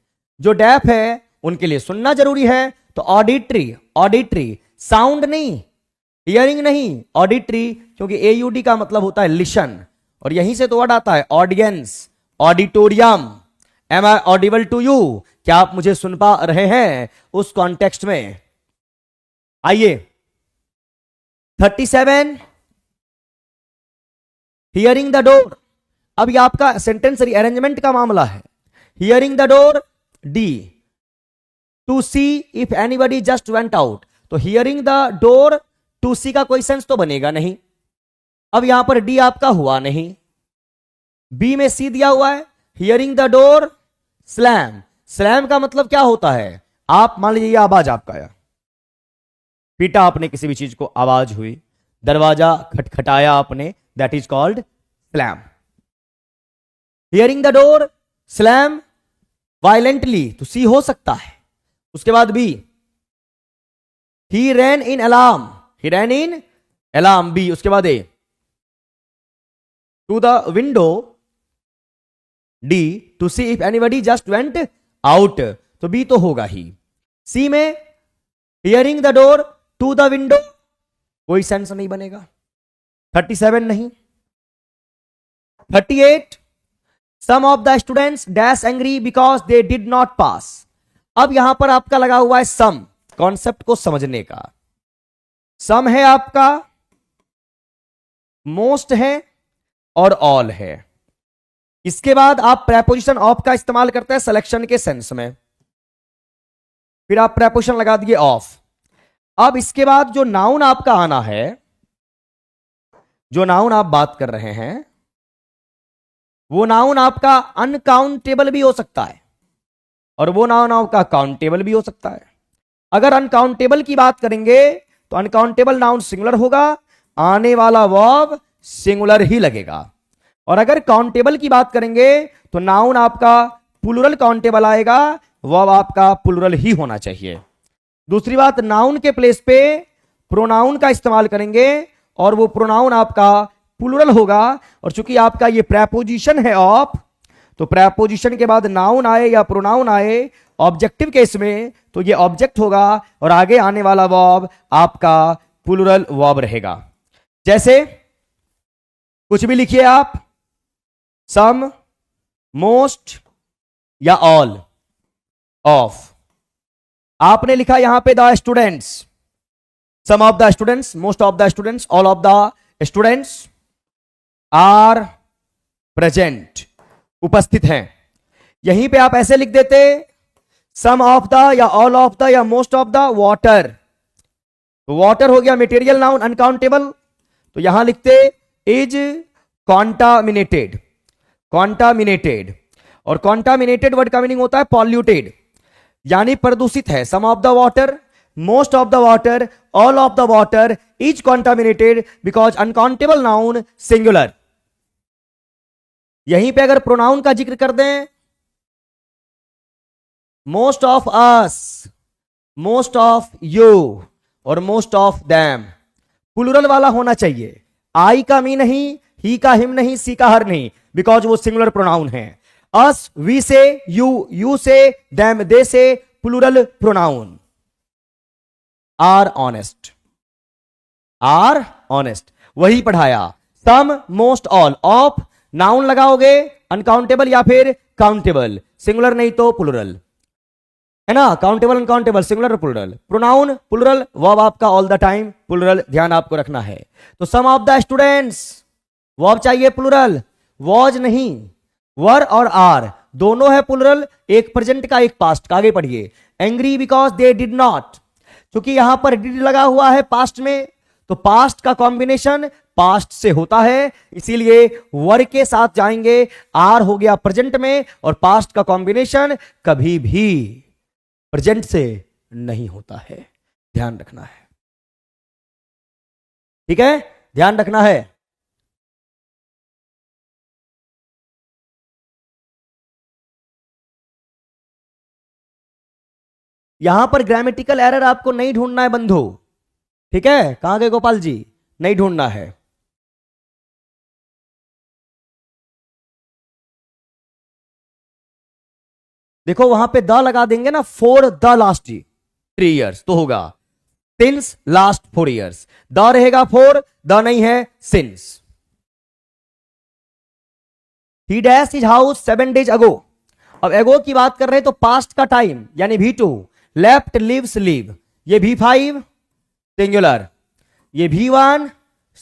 जो डेफ है उनके लिए सुनना जरूरी है। तो ऑडिटरी, ऑडिटरी, साउंड नहीं, हियरिंग नहीं, ऑडिटरी, क्योंकि AUD का मतलब होता है लिसन, और यहीं से तो वर्ड आता है audience, auditorium. Am I audible to you? क्या आप मुझे सुन पा रहे हैं उस कॉन्टेक्स्ट में? आइए 37, हियरिंग द डोर। अब ये आपका सेंटेंस अरेंजमेंट का मामला है। Hearing the door, D, to see if anybody just went out. तो hearing the door, to see का कोई सेंस तो बनेगा नहीं। अब यहां पर डी आपका हुआ नहीं। बी में सी दिया हुआ है। Hearing the door, slam. Slam का मतलब क्या होता है? आप मान लीजिए आवाज आपका आया, पीटा आपने किसी भी चीज को, आवाज हुई, दरवाजा खटखटाया आपने, that is called slam. Hearing the door slam violently, तो सी हो सकता है। उसके बाद B, he ran in alarm, he ran in alarm, B. उसके बाद A, to the window, D, to see if anybody just went out, तो बी तो होगा ही। सी में hearing the door to the window, कोई सेंस नहीं बनेगा। 37 नहीं। 38, some of the students dash angry because they did not pass. अब यहां पर आपका लगा हुआ है सम, कॉन्सेप्ट को समझने का। सम है आपका, मोस्ट है और ऑल है। इसके बाद आप प्रेपोजिशन ऑफ का इस्तेमाल करते हैं सिलेक्शन के सेंस में, फिर आप प्रेपोजिशन लगा दिए ऑफ। अब इसके बाद जो नाउन आपका आना है, जो नाउन आप बात कर रहे हैं, वो नाउन आपका अनकाउंटेबल भी हो सकता है और वो नाउन आपका काउंटेबल भी हो सकता है। अगर अनकाउंटेबल की बात करेंगे तो अनकाउंटेबल नाउन सिंगुलर होगा, आने वाला वर्ब सिंगुलर ही लगेगा। और अगर काउंटेबल की बात करेंगे तो नाउन आपका प्लूरल काउंटेबल आएगा, वर्ब आपका प्लूरल ही होना चाहिए। दूसरी बात, नाउन के प्लेस पे प्रोनाउन का इस्तेमाल करेंगे और वो प्रोनाउन आपका प्लूरल होगा। और चूंकि आपका ये प्रेपोजिशन है ऑफ, तो प्रेपोजिशन के बाद नाउन आए या प्रोनाउन आए ऑब्जेक्टिव केस में, तो ये ऑब्जेक्ट होगा और आगे आने वाला वर्ब आपका प्लूरल वर्ब रहेगा। जैसे कुछ भी लिखिए आप, सम, मोस्ट या ऑल ऑफ। आपने लिखा यहां पे the students, some of the students, most of the students, all of the students are present, उपस्थित हैं। यहीं पे आप ऐसे लिख देते, सम ऑफ द या ऑल ऑफ द या मोस्ट ऑफ द वाटर। तो वाटर हो गया मटेरियल नाउन अनकाउंटेबल, तो यहां लिखते इज कॉन्टामिनेटेड, कॉन्टामिनेटेड। और कॉन्टामिनेटेड वर्ड का मीनिंग होता है पॉल्यूटेड, यानी प्रदूषित है। Some of the water, most of the water, all of the water is contaminated because uncountable noun singular. यहीं पे अगर प्रोनाउन का जिक्र कर दें, most of us, most of you और मोस्ट ऑफ देम, प्लूरल वाला होना चाहिए। आई का मी नहीं, ही का हिम नहीं, सी का हर नहीं, बिकॉज वो सिंगुलर प्रोनाउन है। Us, we say, you say, them they say, plural pronoun. Are honest, are honest, वही पढ़ाया। Some, most, all. Of noun लगाओगे अनकाउंटेबल या फिर काउंटेबल, सिंगुलर नहीं तो प्लूरल, है ना। Countable uncountable, singular plural. Pronoun plural, verb आपका ऑल द टाइम प्लूरल, ध्यान आपको रखना है। तो some of the students, verb चाहिए प्लूरल, वॉज नहीं। वर और आर दोनों है प्लूरल, एक प्रेजेंट का एक पास्ट का। आगे पढ़िए, angry because they did not, क्योंकि यहां पर डिड लगा हुआ है पास्ट में, तो पास्ट का कॉम्बिनेशन पास्ट से होता है, इसीलिए वर के साथ जाएंगे। आर हो गया प्रेजेंट में और पास्ट का कॉम्बिनेशन कभी भी प्रेजेंट से नहीं होता है, ध्यान रखना है। ठीक है, ध्यान रखना है। यहां पर ग्रामेटिकल एरर आपको नहीं ढूंढना है बंधु, ठीक है। कहां गए गोपाल जी? नहीं ढूंढना है। देखो वहां पे द लगा देंगे ना, फॉर द लास्ट 3 years तो होगा सिंस लास्ट 4 years। द रहेगा फॉर, द नहीं है सिंस। ही डैश हिज हाउस 7 days अगो। अब एगो की बात कर रहे हैं तो पास्ट का टाइम यानी V2, लेफ्ट लिव्स लीव, ये V5 सिंगुलर, ये V1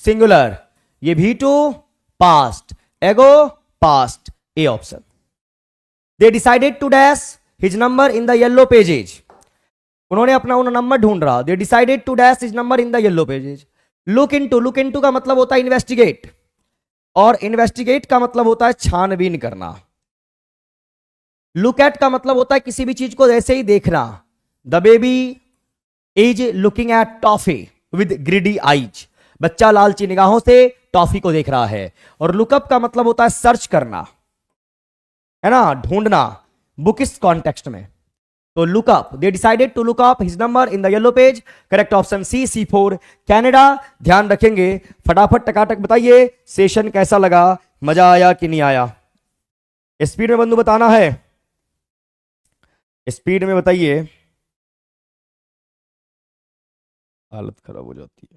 सिंगुलर, ये V2 past, ago past, A option. They decided to dash his number in the yellow pages, उन्होंने अपना उन नंबर ढूंढ रहा। They decided to dash his number in the yellow pages. Look into का मतलब होता है इन्वेस्टिगेट, और इन्वेस्टिगेट का मतलब होता है छानबीन करना। लुक एट का मतलब होता है किसी भी चीज को ऐसे ही देखना। The baby is looking at toffee with greedy eyes, बच्चा लालची निगाहों से टॉफी को देख रहा है। और लुकअप का मतलब होता है सर्च करना, है ना, ढूंढना, बुक इस कॉन्टेक्स्ट में। तो look up, they decided to look up his number in the yellow page, correct option C, C4 Canada. ध्यान रखेंगे, फटाफट टकाटक बताइए सेशन कैसा लगा, मजा आया कि नहीं आया। स्पीड में बंधु बताना है, स्पीड में बताइए, हालत खराब हो जाती है।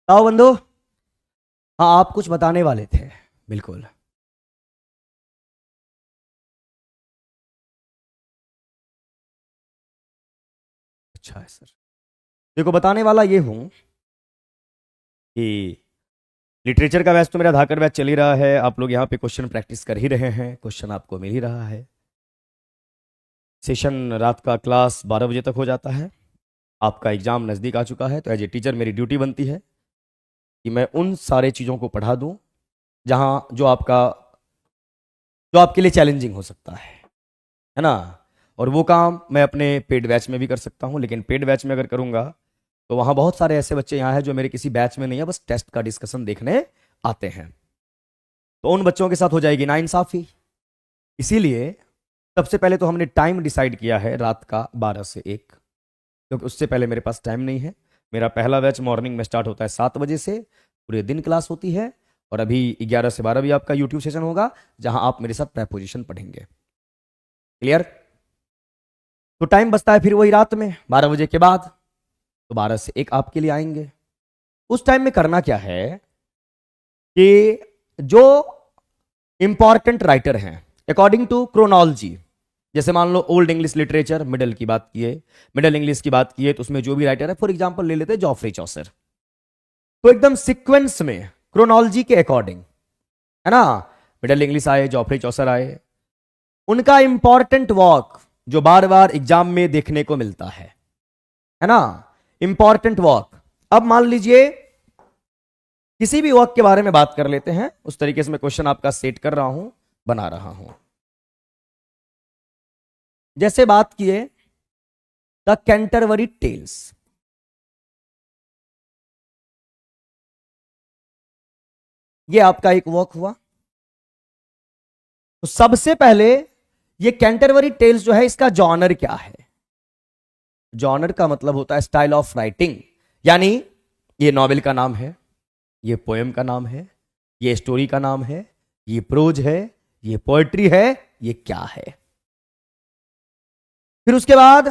आओ बंधु, हाँ आप कुछ बताने वाले थे, बिल्कुल। अच्छा है सर। देखो बताने वाला ये हूं कि लिटरेचर का बैच तो मेरा धाकर बैच चल ही रहा है, आप लोग यहाँ पे क्वेश्चन प्रैक्टिस कर ही रहे हैं, क्वेश्चन आपको मिल ही रहा है। सेशन रात का क्लास 12 बजे तक हो जाता है, आपका एग्जाम नज़दीक आ चुका है, तो एज ए टीचर मेरी ड्यूटी बनती है कि मैं उन सारे चीज़ों को पढ़ा दूं जहाँ जो आपके लिए चैलेंजिंग हो सकता है ना। और वो काम मैं अपने पेड बैच में भी कर सकता हूँ, लेकिन पेड बैच में अगर करूँगा तो वहाँ बहुत सारे ऐसे बच्चे यहाँ हैं जो मेरे किसी बैच में नहीं है, बस टेस्ट का डिस्कशन देखने आते हैं, तो उन बच्चों के साथ हो जाएगी नाइंसाफी। इसीलिए सबसे पहले तो हमने टाइम डिसाइड किया है रात का 12 से 1, क्योंकि उससे पहले मेरे पास टाइम नहीं है। मेरा पहला बैच मॉर्निंग में स्टार्ट होता है 7 बजे से, पूरे दिन क्लास होती है, और अभी 11 से 12 भी आपका यूट्यूब सेशन होगा जहां आप मेरे साथ प्रेपोजिशन पढ़ेंगे। क्लियर? तो टाइम बचता है फिर वही रात में 12 बजे के बाद, तो 12 से 1 आपके लिए आएंगे। उस टाइम में करना क्या है कि जो इंपॉर्टेंट राइटर हैं अकॉर्डिंग टू क्रोनोलॉजी, जैसे मान लो ओल्ड इंग्लिश लिटरेचर मिडल की बात किए, मिडल इंग्लिश की बात किए, तो उसमें जो भी राइटर है, फॉर एग्जांपल ले लेते हैं जॉफ्री चौसर, तो एकदम सीक्वेंस में क्रोनोलॉजी के अकॉर्डिंग, है ना, मिडल इंग्लिश आए, जॉफ्री चौसर आए, उनका इंपॉर्टेंट वर्क जो बार बार एग्जाम में देखने को मिलता है ना, इंपॉर्टेंट वर्क। अब मान लीजिए किसी भी वर्क के बारे में बात कर लेते हैं, उस तरीके से मैं क्वेश्चन आपका सेट कर रहा हूं, बना रहा हूं। जैसे बात किए द कैंटरबरी टेल्स, ये आपका एक वर्क हुआ। तो सबसे पहले ये कैंटरबरी टेल्स जो है, इसका जॉनर क्या है? जॉनर का मतलब होता है स्टाइल ऑफ राइटिंग, यानी ये नॉवेल का नाम है, ये पोएम का नाम है, ये स्टोरी का नाम है, ये प्रोज है, ये पोएट्री है, ये क्या है। फिर उसके बाद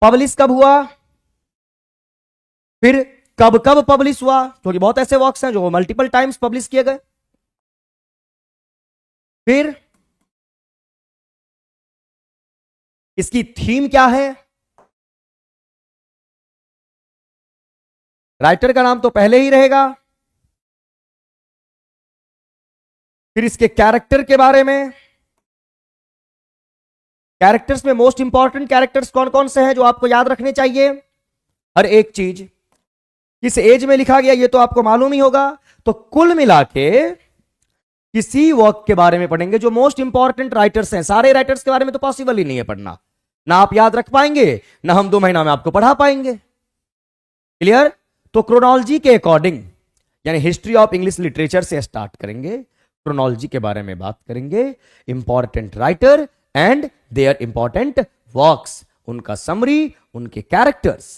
पब्लिश कब हुआ, फिर कब कब पब्लिश हुआ, क्योंकि बहुत ऐसे वर्क्स हैं जो मल्टीपल टाइम्स पब्लिश किए गए। फिर इसकी थीम क्या है, राइटर का नाम तो पहले ही रहेगा। फिर इसके कैरेक्टर के बारे में, कैरेक्टर्स में मोस्ट इंपॉर्टेंट कैरेक्टर्स कौन कौन से हैं जो आपको याद रखने चाहिए, हर एक चीज किस एज में लिखा गया ये तो आपको मालूम ही होगा। तो कुल मिला के किसी वर्क के बारे में पढ़ेंगे जो मोस्ट इंपॉर्टेंट राइटर्स हैं। सारे राइटर्स के बारे में तो पॉसिबल ही नहीं है पढ़ना, ना आप याद रख पाएंगे, ना हम 2 महीना में आपको पढ़ा पाएंगे। क्लियर? तो क्रोनोलॉजी के अकॉर्डिंग, यानी हिस्ट्री ऑफ इंग्लिश लिटरेचर से स्टार्ट करेंगे, क्रोनोलॉजी के बारे में बात करेंगे, important writer and there important works, उनका समरी, उनके कैरेक्टर्स,